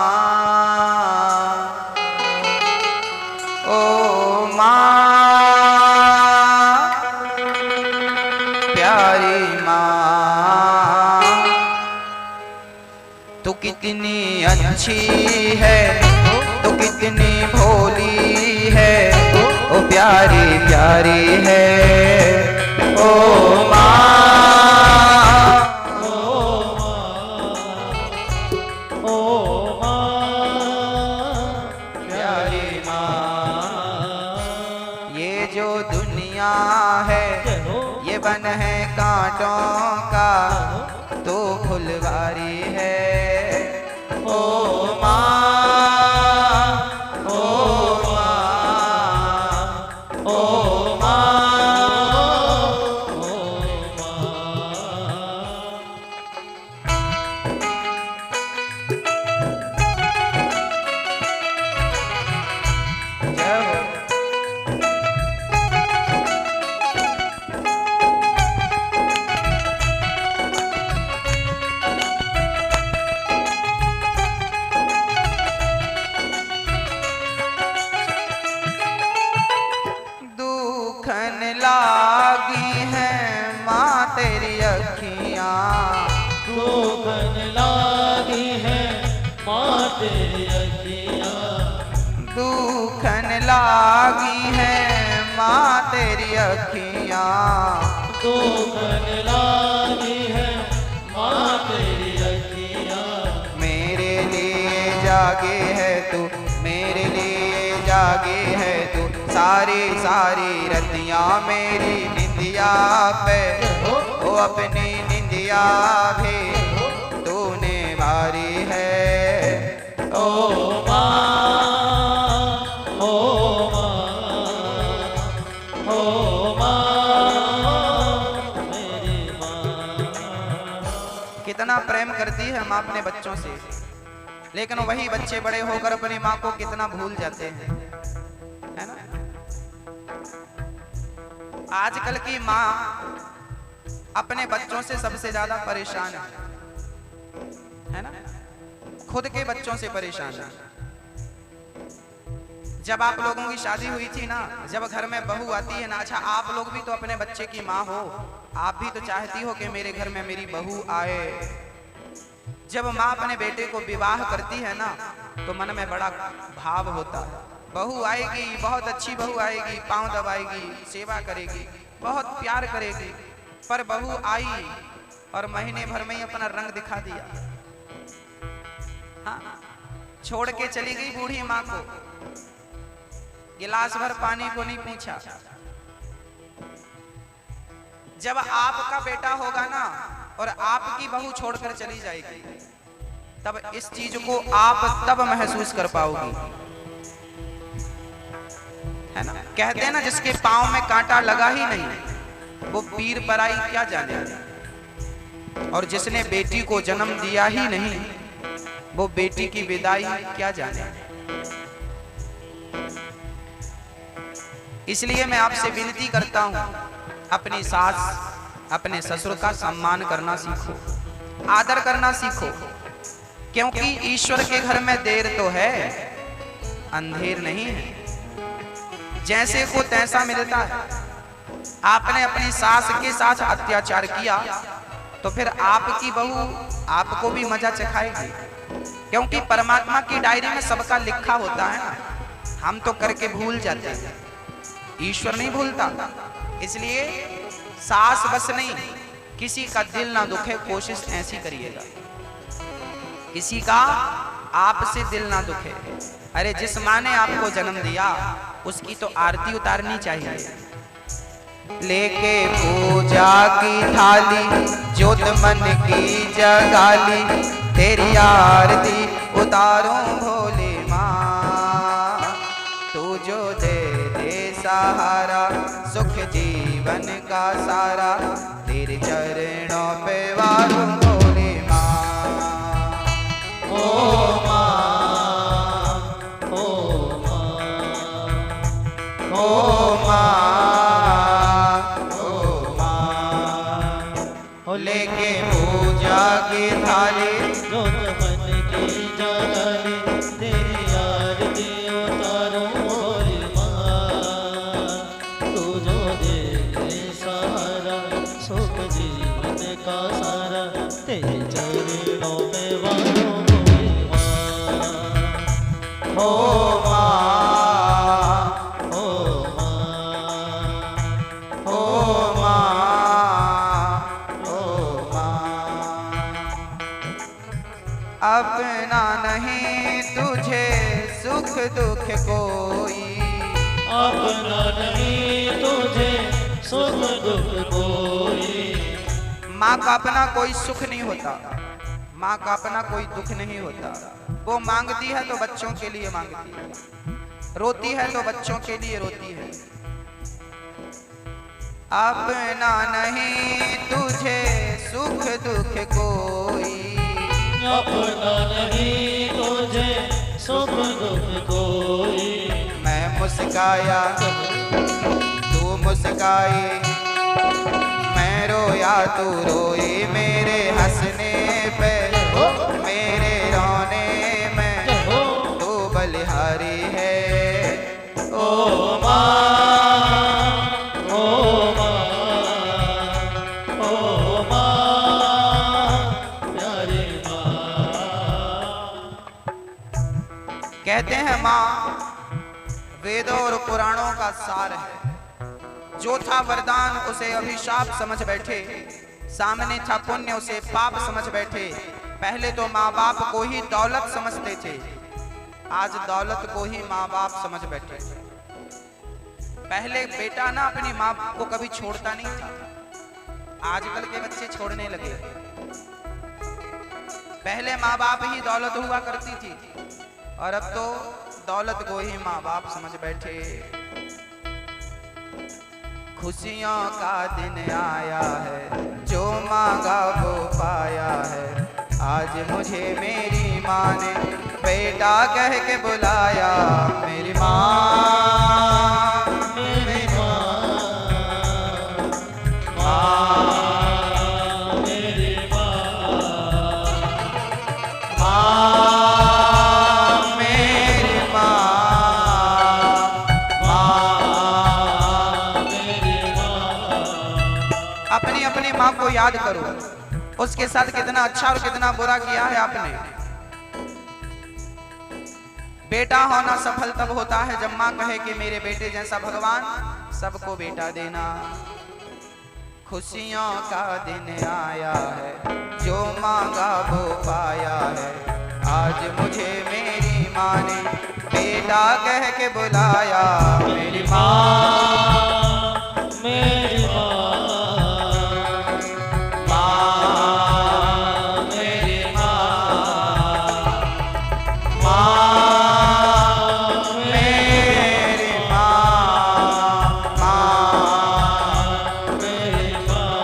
कितनी अच्छी है तो कितनी भोली है, ओ प्यारी प्यारी है ओ माँ, प्यारी माँ। ये जो दुनिया है ये बन है कांटों का, तो फुलवारी है ओ माँ, ओ माँ, ओ माँ, ओ माँ। जय हो। दुखन लागी है माँ तेरी अखियाँ, दुखन लागी है माँ तेरी अखियाँ, दुखन लागी है माँ तेरी अखियाँ, दुखन लागी है माँ तेरी अखियाँ। मेरे लिए जागे है तू, मेरे लिए जागे है तू, सारी सारी रतियाँ मेरी निंदिया पे, ओ अपनी निंदिया भी तूने भारी है ओ माँ, ओ माँ, ओ माँ, मेरी माँ। कितना प्रेम करती है माँ अपने बच्चों से, लेकिन वही बच्चे बड़े होकर अपनी माँ को कितना भूल जाते हैं, है ना। आजकल की माँ अपने बच्चों से सबसे ज्यादा परेशान है ना, खुद के बच्चों से परेशान है। जब आप लोगों की शादी हुई थी ना, जब घर में बहू आती है ना, अच्छा आप लोग भी तो अपने बच्चे की माँ हो, आप भी तो चाहती हो कि मेरे घर में मेरी बहू आए। जब माँ अपने बेटे को विवाह करती है ना, तो मन में बड़ा भाव होता है, बहू आएगी, बहुत अच्छी बहू आएगी, पांव दबाएगी, सेवा करेगी, बहुत प्यार करेगी। पर बहू आई और महीने भर में ही अपना रंग दिखा दिया, हाँ, छोड़ के चली गई बूढ़ी माँ को, गिलास भर पानी को नहीं पूछा। जब आपका बेटा होगा ना और आपकी बहू छोड़कर चली जाएगी, तब इस चीज को आप तब महसूस कर पाओगी, है ना। कहते हैं ना, जिसके पांव में कांटा लगा ही नहीं वो पीर पराई क्या जाने, और जिसने बेटी को जन्म दिया ही नहीं वो बेटी की विदाई क्या जाने। इसलिए मैं आपसे विनती करता हूं, अपनी सास अपने ससुर का सम्मान करना सीखो, आदर करना सीखो, क्योंकि ईश्वर के घर में देर तो है, अंधेर नहीं है। जैसे को तैसा मिलता है। आपने अपनी सास के साथ अत्याचार किया तो फिर आपकी बहू आपको भी मजा चखाएगी, क्योंकि परमात्मा की डायरी में सबका लिखा होता है ना, हम तो करके भूल जाते हैं, ईश्वर नहीं भूलता। इसलिए सास बस नहीं, किसी का दिल ना दुखे, कोशिश ऐसी करिएगा किसी का आपसे दिल ना दुखे। अरे जिस माँ ने आपको जन्म दिया उसकी तो आरती उतारनी चाहिए। लेके पूजा की थाली ज्योत मन की जगाली, तेरी आरती उतारूं भोले माँ, तू जो दे दे सहारा सुख जीवन का सारा, तेरे चरणों पे वारूं भोले माँ। ओ माँ, ओ माँ, ओ माँ, लेके पूजा की थाली ज्योत मन की जगाली, तेरी आरती उतारूं भोले माँ, तू जो दे दे सहारा सुख जीवन का सारा, तेरे चरणों में वारूं भोले ओ माँ, ओ माँ, ओ माँ, ओ माँ। अपना नहीं तुझे सुख दुख कोई, अपना नहीं तुझे सुख दुख कोई। माँ का अपना कोई सुख नहीं होता, माँ का अपना कोई दुख नहीं होता। वो मांगती है तो बच्चों के लिए मांगती है, रोती है तो बच्चों के लिए रोती है। अपना नहीं तुझे सुख दुख कोई, अपना नहीं तुझे सुख दुख कोई। मैं मुस्काया तू मुस्काई, मैं रोया तू रोई, मेरे हंसने पे मेरे रोने में तू बलिहारी है। ओ माँ, ओ माँ, ओ माँ, प्यारी माँ। कहते हैं माँ वेदों और पुराणों का सार है। जो था वरदान उसे अभिशाप समझ बैठे, सामने था पुण्य उसे पाप समझ बैठे। पहले तो माँ बाप को ही दौलत समझते थे, आज दौलत को ही माँ बाप समझ बैठे। पहले बेटा ना अपनी माँ को कभी छोड़ता नहीं था, आजकल के बच्चे छोड़ने लगे। पहले माँ बाप ही दौलत हुआ करती थी और अब तो दौलत को ही माँ बाप समझ बैठे। खुशियों का दिन आया है, जो मांगा वो पाया है। आज मुझे मेरी माँ ने बेटा कह के बुलाया। मेरी माँ, मेरी माँ, माँ, मेरी माँ, माँ, मेरी माँ, माँ। मेरी माँ। अपनी अपनी माँ को याद करो, उसके साथ कितना अच्छा और कितना बुरा किया है आपने। बेटा होना सफल तब होता है जब माँ कहे कि मेरे बेटे जैसा भगवान सबको बेटा देना। खुशियों का दिन आया है, जो मांगा वो पाया है। आज मुझे मेरी माँ ने बेटा कह के बुलाया। मेरी माँ, मेरी माँ, माँ, मेरी माँ, माँ, मेरी माँ, माँ। मेरी माँ।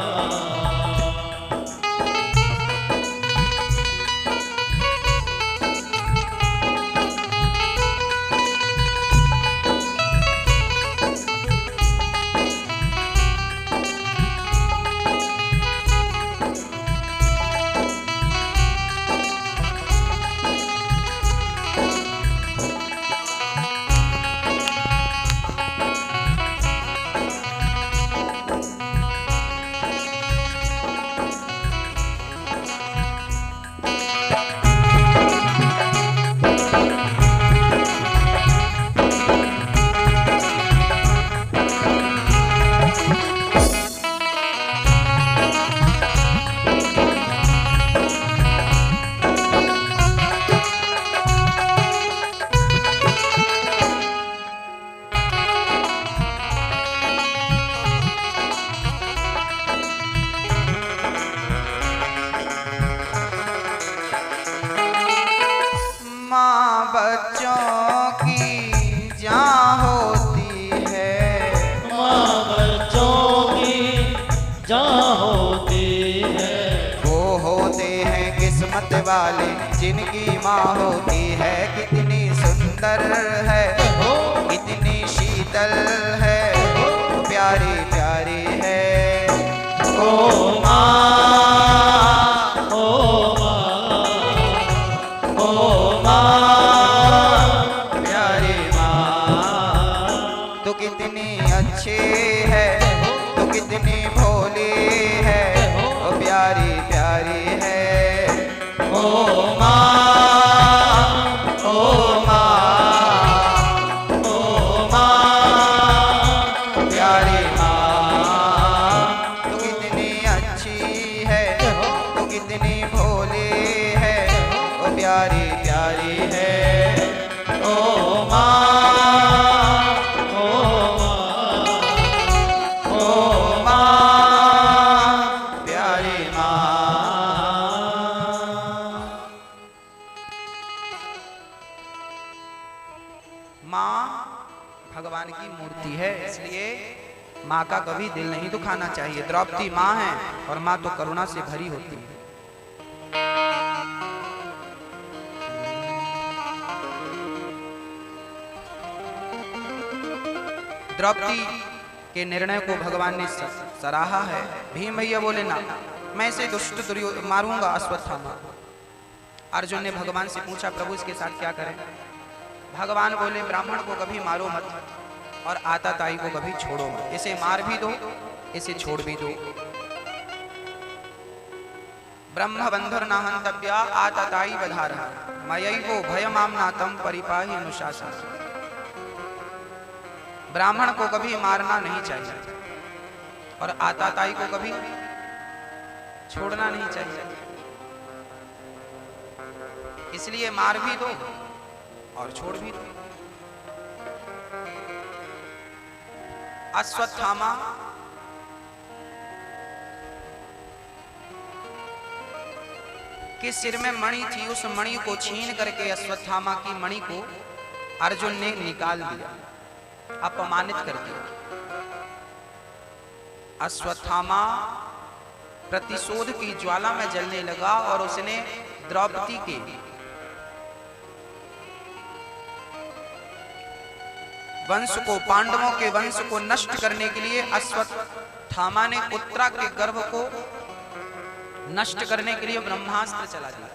माँ बच्चों की जान होती है, माँ बच्चों की जान होती है। वो होते हैं किस्मत वाले जिनकी माँ होती है। कितनी सुंदर है, कितनी शीतल है, प्यारी प्यारी है। ओ माँ, ओ माँ, ओ माँ, प्यारी माँ। तू कितनी अच्छी है, तू कितनी भोली है, ओ प्यारी प्यारी है। ओ माँ, ओ माँ, का कभी दिल नहीं दुखाना चाहिए। द्रौपदी माँ है और माँ तो करुणा से भरी होती है। द्रौपदी के निर्णय को भगवान ने सराहा है। भीम भैया बोले ना, मैं इसे दुष्ट मारूंगा अश्वत्थामा। अर्जुन ने भगवान से पूछा प्रभु इसके साथ क्या करें? भगवान बोले ब्राह्मण को कभी मारो मत और आताताई को कभी छोड़ो मत। इसे मार भी दो, इसे छोड़ भी दो। ब्रह्म बंधुर नाहंतव्या आताताई बधारः मयैवो भयमाम्नातं परिपाहि अनुशासन। ब्राह्मण को कभी मारना नहीं चाहिए और आताताई को कभी छोड़ना नहीं चाहिए। इसलिए मार भी दो और छोड़ भी दो। अश्वत्थामा के सिर में मणि थी, उस मणि को छीन करके अश्वत्थामा की मणि को अर्जुन ने निकाल दिया, अपमानित कर दिया। अश्वत्थामा प्रतिशोध की ज्वाला में जलने लगा और उसने द्रौपदी के वंश को, पांडवों के वंश को नष्ट करने के लिए अश्वत्थामा ने उत्तरा के गर्भ को नष्ट करने के लिए ब्रह्मास्त्र चला दिया।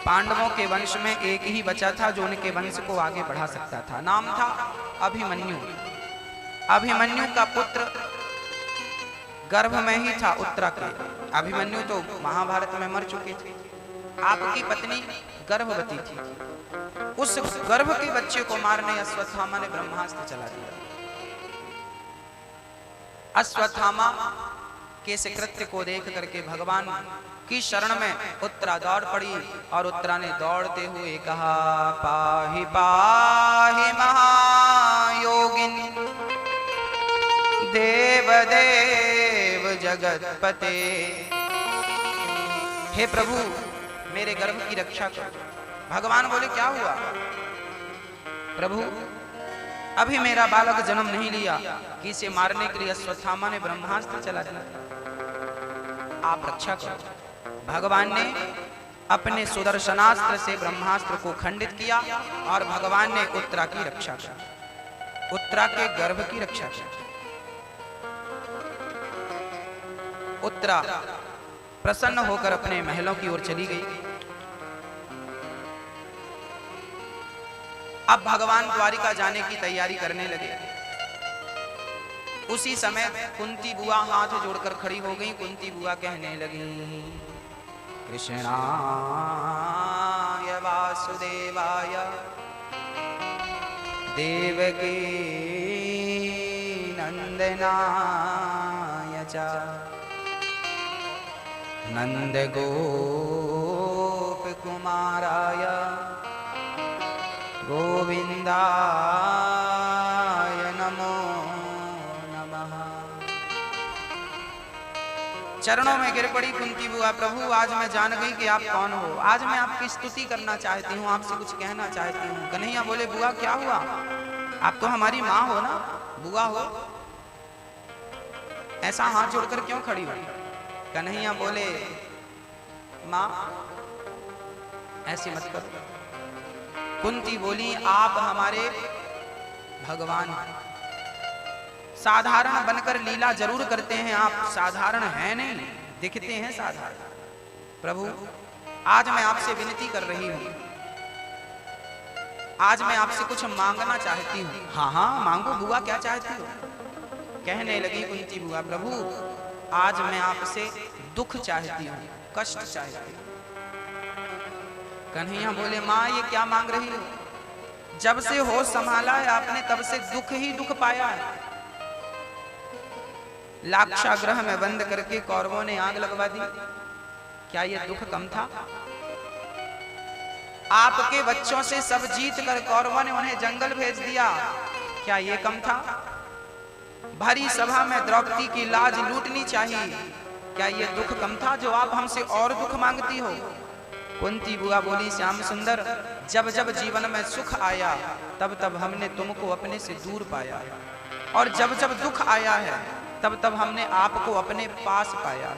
पांडवों के वंश में एक ही बचा था जो उनके वंश को आगे बढ़ा सकता था। नाम था अभिमन्यु। अभिमन्यु का पुत्र गर्भ में ही था उत्तरा के। अभिमन्यु तो महाभारत में मर चुके थे। आपकी पत्नी गर्भवती थी। उस गर्भ के बच्चे को मारने अश्वत्थामा ने ब्रह्मास्त्र चला दिया। अश्वत्थामा के इस कृत्य को देख करके भगवान की शरण में उत्तरा दौड़ पड़ी और उत्तरा ने दौड़ते हुए कहा पाहि पाहि महायोगिन देव देव जगतपते। हे प्रभु मेरे गर्भ की रक्षा करो। भगवान बोले क्या हुआ? प्रभु अभी मेरा बालक जन्म नहीं लिया कि इसे मारने के लिए अश्वत्थामा ने ब्रह्मास्त्र चला दिया। आप रक्षा करो। भगवान ने अपने सुदर्शनास्त्र से ब्रह्मास्त्र को खंडित किया और भगवान ने उत्तरा की रक्षा की, उत्तरा के गर्भ की रक्षा की। उत्तरा प्रसन्न होकर अपने महलों की ओर चली गई। अब भगवान द्वारिका जाने की तैयारी करने लगे। उसी समय कुंती बुआ हाथ जोड़कर खड़ी हो गई। कुंती बुआ कहने लगी कृष्णाय वासुदेवाय देवकी नंदनाय च नंद गोप कुमाराय गोविंदाय नमो नमः। चरणों में गिर पड़ी कुंती बुआ। प्रभु आज मैं जान गई कि आप कौन हो। आज मैं आपकी स्तुति करना चाहती हूँ, आपसे कुछ कहना चाहती हूँ। कन्हैया बोले बुआ क्या हुआ? आप तो हमारी माँ हो ना, बुआ हो, ऐसा हाथ जोड़कर क्यों खड़ी हो? कन्हैया बोले माँ ऐसी मत करो। कुंती बोली आप हमारे भगवान हैं। साधारण बनकर लीला जरूर करते हैं, आप साधारण हैं नहीं, दिखते हैं साधारण। प्रभु आज मैं आपसे विनती कर रही हूं, आज मैं आपसे कुछ मांगना चाहती हूँ। हाँ हाँ मांगो बुआ, क्या चाहती हो? कहने लगी कुंती बुआ प्रभु आज मैं आपसे दुख चाहती हूँ, कष्ट चाहती हूँ। कन्हैया बोले माँ ये क्या मांग रही हो? जब से होश संभाला है आपने तब से दुख ही दुख पाया है। लाक्षागृह में बंद करके कौरवों ने आग लगवा दी, क्या यह दुख कम था? आपके बच्चों से सब जीत कर कौरवों ने उन्हें जंगल भेज दिया, क्या यह कम था? भरी सभा में द्रौपदी की लाज लूटनी चाहिए, क्या यह दुख कम था जो आप हमसे और दुख मांगती हो? कुंती बुआ बोली, श्याम सुंदर, जब जब जीवन में सुख आया तब तब हमने तुमको अपने से दूर पाया, और जब जब दुख आया है तब तब हमने आपको अपने पास पाया।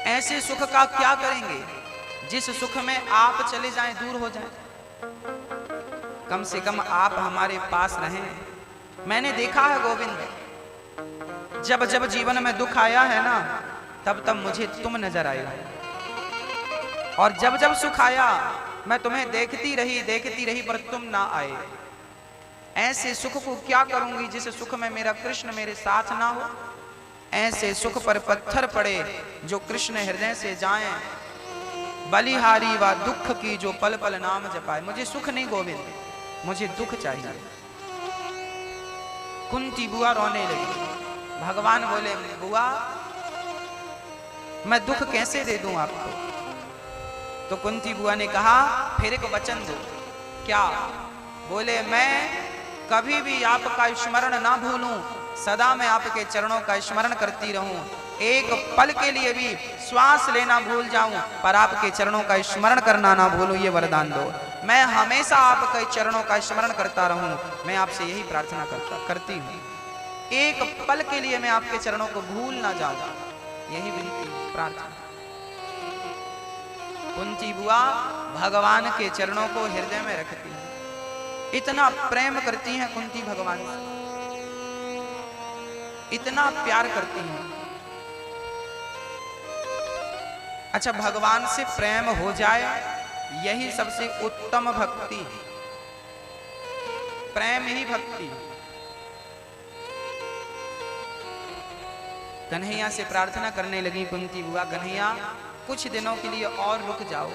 ऐसे सुख का क्या करेंगे जिस सुख में आप चले जाएं, दूर हो जाएं। कम से कम आप हमारे पास रहें। मैंने देखा है गोविंद, जब जब जीवन में दुख आया है ना, तब तब मुझे तुम नजर आए, और जब जब सुख आया मैं तुम्हें देखती रही पर तुम ना आए। ऐसे सुख को क्या करूंगी जिस सुख में मेरा कृष्ण मेरे साथ ना हो। ऐसे सुख पर पत्थर पड़े जो कृष्ण हृदय से जाएं, बलिहारी व दुख की जो पल पल नाम जपाए। मुझे सुख नहीं गोविंद, मुझे दुख चाहिए। कुंती बुआ रोने लगी। भगवान बोले, बुआ मैं दुख कैसे दे दूं आपको। तो कुंती बुआ ने कहा, फिर एक वचन दो। क्या? बोले, मैं कभी भी आपका स्मरण ना भूलूं, सदा मैं आपके चरणों का स्मरण करती रहूं, एक पल के लिए भी श्वास लेना भूल जाऊं पर आपके चरणों का स्मरण करना ना भूलूं, ये वरदान दो। मैं हमेशा आपके चरणों का स्मरण करता रहूं, मैं आपसे यही प्रार्थना करती हूं। एक पल के लिए मैं आपके चरणों को भूल ना जाऊं, यही विनती प्रार्थना। कुंती बुआ भगवान के चरणों को हृदय में रखती है, इतना प्रेम करती हैं कुंती भगवान से, इतना प्यार करती हैं। अच्छा, भगवान से प्रेम हो जाए यही सबसे उत्तम भक्ति है, प्रेम ही भक्ति है। कन्हैया से प्रार्थना करने लगी कुंती बुआ, कन्हैया कुछ दिनों के लिए और रुक जाओ।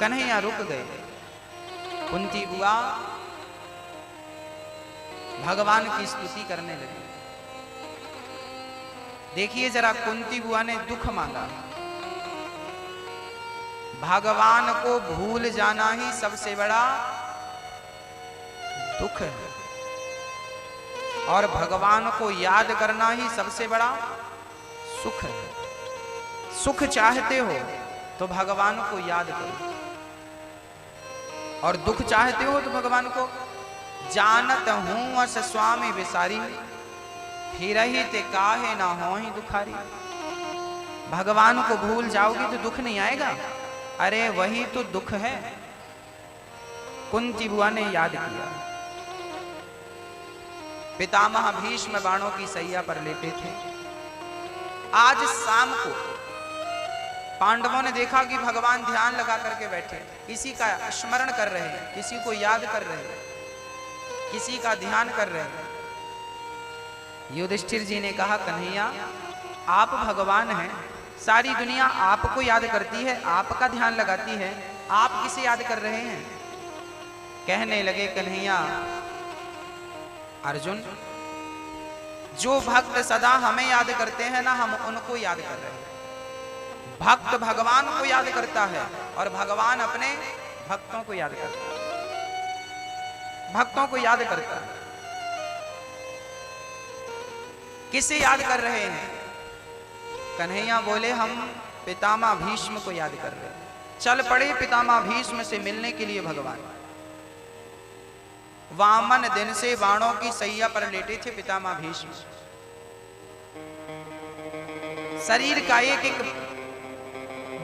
कन्हैया रुक गए। कुंती बुआ भगवान की स्तुति करने लगी। देखिए जरा, कुंती बुआ ने दुख मांगा, भगवान को भूल जाना ही सबसे बड़ा दुख है, और भगवान को याद करना ही सबसे बड़ा सुख है। सुख चाहते हो तो भगवान को याद करो, और दुख चाहते हो तो भगवान को जानत हूं अस स्वामी विसारी, फिर ही ते काहे ना हो ही दुखारी। भगवान को भूल जाओगी तो दुख नहीं आएगा, अरे वही तो दुख है। कुंती बुआ ने याद किया, पितामह भीष्म बाणों की सैया पर लेटे थे। आज शाम को पांडवों ने देखा कि भगवान ध्यान लगा करके बैठे, किसी का स्मरण कर रहे हैं, किसी को याद कर रहे हैं, किसी का ध्यान कर रहे हैं। युधिष्ठिर जी ने कहा, कन्हैया आप भगवान हैं, सारी दुनिया आपको याद करती है, आपका ध्यान लगाती है, आप किसे याद कर रहे हैं। कहने लगे, कन्हैया अर्जुन, जो भक्त सदा हमें याद करते हैं ना, हम उनको याद कर रहे हैं। भक्त भगवान को याद करता है और भगवान अपने भक्तों को याद करता है, भक्तों को याद करता है। किसे याद कर रहे हैं? कन्हैया बोले, हम पितामह भीष्म को याद कर रहे हैं। चल पड़े पितामह भीष्म से मिलने के लिए भगवान। वामन दिन से बाणों की सैया पर लेटे थे पितामह भीष्म। शरीर का एक एक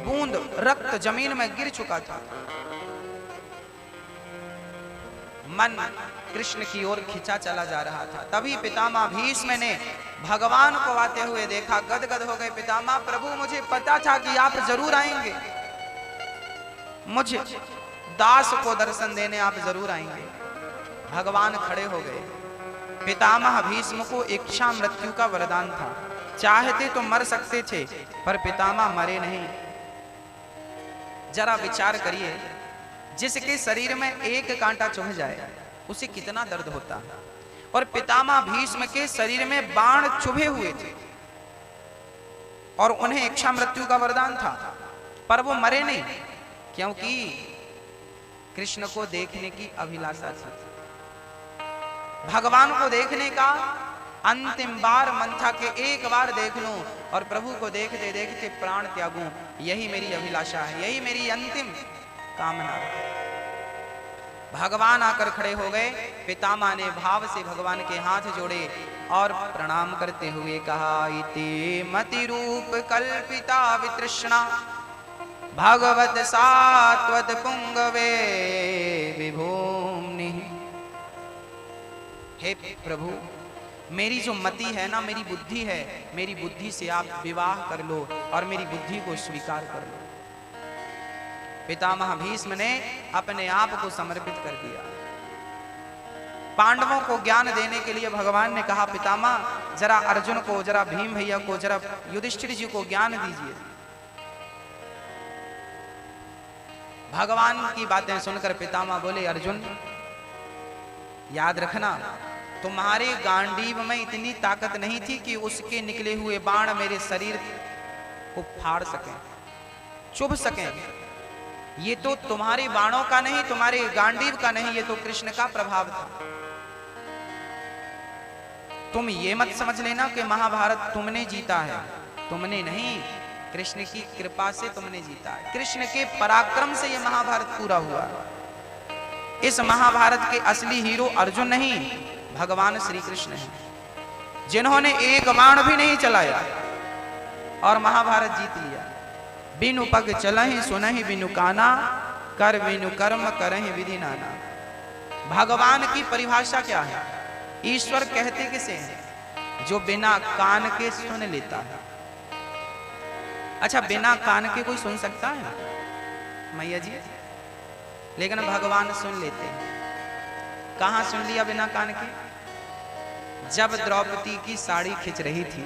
बूंद रक्त जमीन में गिर चुका था। मन कृष्ण की ओर खिंचा चला जा रहा था। तभी पितामह भीष्म ने भगवान को आते हुए देखा, गदगद हो गए। पितामह प्रभु, मुझे पता था कि आप जरूर आएंगे, मुझे दास को दर्शन देने आप जरूर आएंगे। भगवान खड़े हो गए। पितामह भीष्म को इच्छा मृत्यु का वरदान था, चाहते तो मर सकते थे, पर पितामह मरे नहीं। जरा विचार करिए, जिसके शरीर में एक कांटा चुभ जाए उसे कितना दर्द होता है, और पितामह भीष्म के शरीर में बाण चुभे हुए थे और उन्हें इच्छा मृत्यु का वरदान था, पर वो मरे नहीं, क्योंकि कृष्ण को देखने की अभिलाषा थी। भगवान को देखने का अंतिम बार मन था कि एक बार देख लूं और प्रभु को देखते देखते प्राण त्यागूं, यही मेरी अभिलाषा है, यही मेरी अंतिम कामना। भगवान आकर खड़े हो गए। पितामह ने भाव से भगवान के हाथ जोड़े और प्रणाम करते हुए कहा, इति मति रूप कल्पिता वितृष्णा भगवत सात्वत पुंगवे विभूमि। हे प्रभु, मेरी जो मति है ना, मेरी बुद्धि है, मेरी बुद्धि से आप विवाह कर लो और मेरी बुद्धि को स्वीकार कर लो। पितामह भीष्म ने अपने आप को समर्पित कर दिया। पांडवों को ज्ञान देने के लिए भगवान ने कहा, पितामह जरा अर्जुन को, जरा भीम भैया को, जरा युधिष्ठिर जी को ज्ञान दीजिए। भगवान की बातें सुनकर पितामह बोले, अर्जुन याद रखना, तुम्हारे गांडीव में इतनी ताकत नहीं थी कि उसके निकले हुए बाण मेरे शरीर को फाड़ सकें, चुभ सकें। ये तो तुम्हारे बाणों का नहीं, तुम्हारे गांडीव का नहीं, ये तो कृष्ण का प्रभाव था। तुम ये मत समझ लेना कि महाभारत तुमने जीता है, तुमने नहीं, कृष्ण की कृपा से तुमने जीता है। कृष्ण के पराक्रम से ये महाभारत पूरा हुआ। इस महाभारत के असली हीरो अर्जुन नहीं, भगवान श्री कृष्ण हैं, जिन्होंने एक बाण भी नहीं चलाया और महाभारत जीत लिया। बिनु पग चलहि सुनहि बिनु काना, कर बिनु कर्म करहि विधि नाना। भगवान की परिभाषा क्या है? ईश्वर कहते किसे हैं? जो बिना कान के सुन लेता है। अच्छा, बिना कान के कोई सुन सकता है मैया जी? लेकिन भगवान सुन लेते हैं। कहां सुन लिया बिना कान के? जब द्रौपदी की साड़ी खिंच रही थी,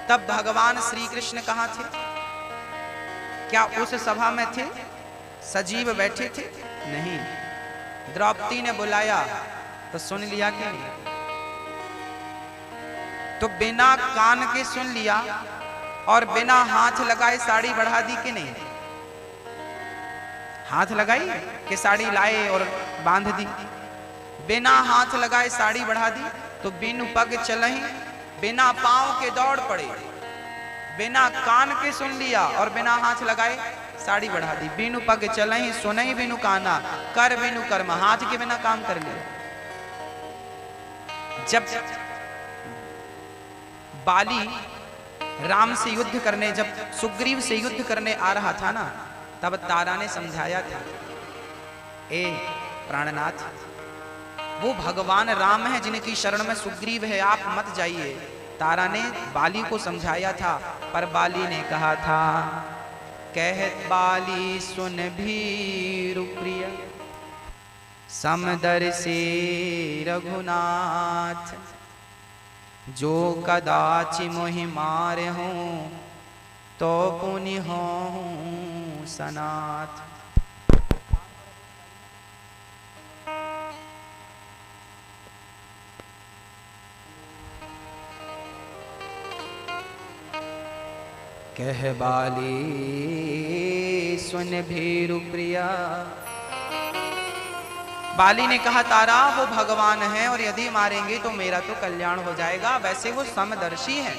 तब भगवान श्री कृष्ण कहां थे? क्या उस सभा में थे? सजीव बैठे थे? नहीं। द्रौपदी ने बुलाया तो सुन लिया कि नहीं? तो बिना कान के सुन लिया और बिना हाथ लगाए साड़ी बढ़ा दी कि नहीं? हाथ लगाई कि साड़ी लाए और बांध दी। बिना हाथ लगाए साड़ी बढ़ा दी। तो बिनु पग चलहि, बिना पांव के दौड़ पड़े, बिना कान के सुन लिया और बिना हाथ लगाए साड़ी बढ़ा दी। बिनु पग चलहि सुनहि बिनु काना, कर बिनु कर्म, हाथ के बिना काम कर लिया। जब बाली राम से युद्ध करने, जब सुग्रीव से युद्ध करने आ रहा था ना, तब तारा ने समझाया था, ए प्राणनाथ, वो भगवान राम है जिनकी शरण में सुग्रीव है, आप मत जाइए। तारा ने बाली को समझाया था, पर बाली ने कहा था, कहत बाली सुन भीरु प्रिय, समदर्शी रघुनाथ, जो कदाचि मोहि मारे हूं तो पुनि हों सनाथ। कह बाली सुन भीरु प्रिया। बाली ने कहा, तारा वो भगवान है और यदि मारेंगे तो मेरा तो कल्याण हो जाएगा, वैसे वो समदर्शी है।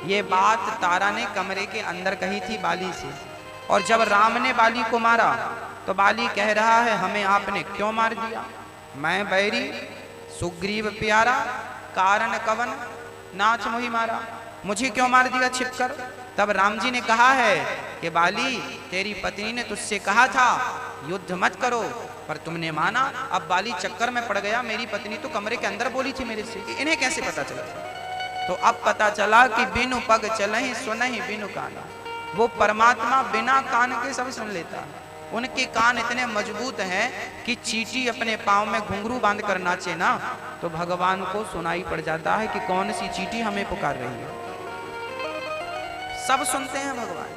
ये बात तारा ने कमरे के अंदर कही थी बाली से। और जब राम ने बाली को मारा तो बाली कह रहा है, हमें आपने क्यों मार दिया? मैं बैरी, सुग्रीव प्यारा, कारण कवन नाथ मोहि मारा, मुझे क्यों मार दिया छिपकर? तब राम जी ने कहा है कि बाली, तेरी पत्नी ने तुझसे कहा था युद्ध मत करो, पर तुमने माना। अब बाली चक्कर में पड़ गया, मेरी पत्नी तो कमरे के अंदर बोली थी मेरे से, इन्हें कैसे पता चला? तो अब पता चला कि बिनु पग चलहि सुनहि बिनु काना। वो परमात्मा बिना कान के सब सुन लेता है। उनके कान इतने मजबूत हैं कि चींटी अपने पांव में घुंघरू बांध कर नाचे ना, तो भगवान को सुनाई पड़ जाता है कि कौन सी चींटी हमें पुकार रही है। सब सुनते हैं भगवान,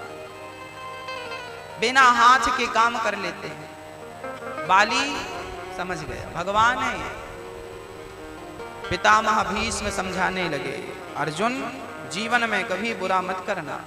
बिना हाथ के काम कर लेते हैं। बाली समझ गया भगवान है। पितामह भीष्म समझाने लगे, अर्जुन जीवन में कभी बुरा मत करना।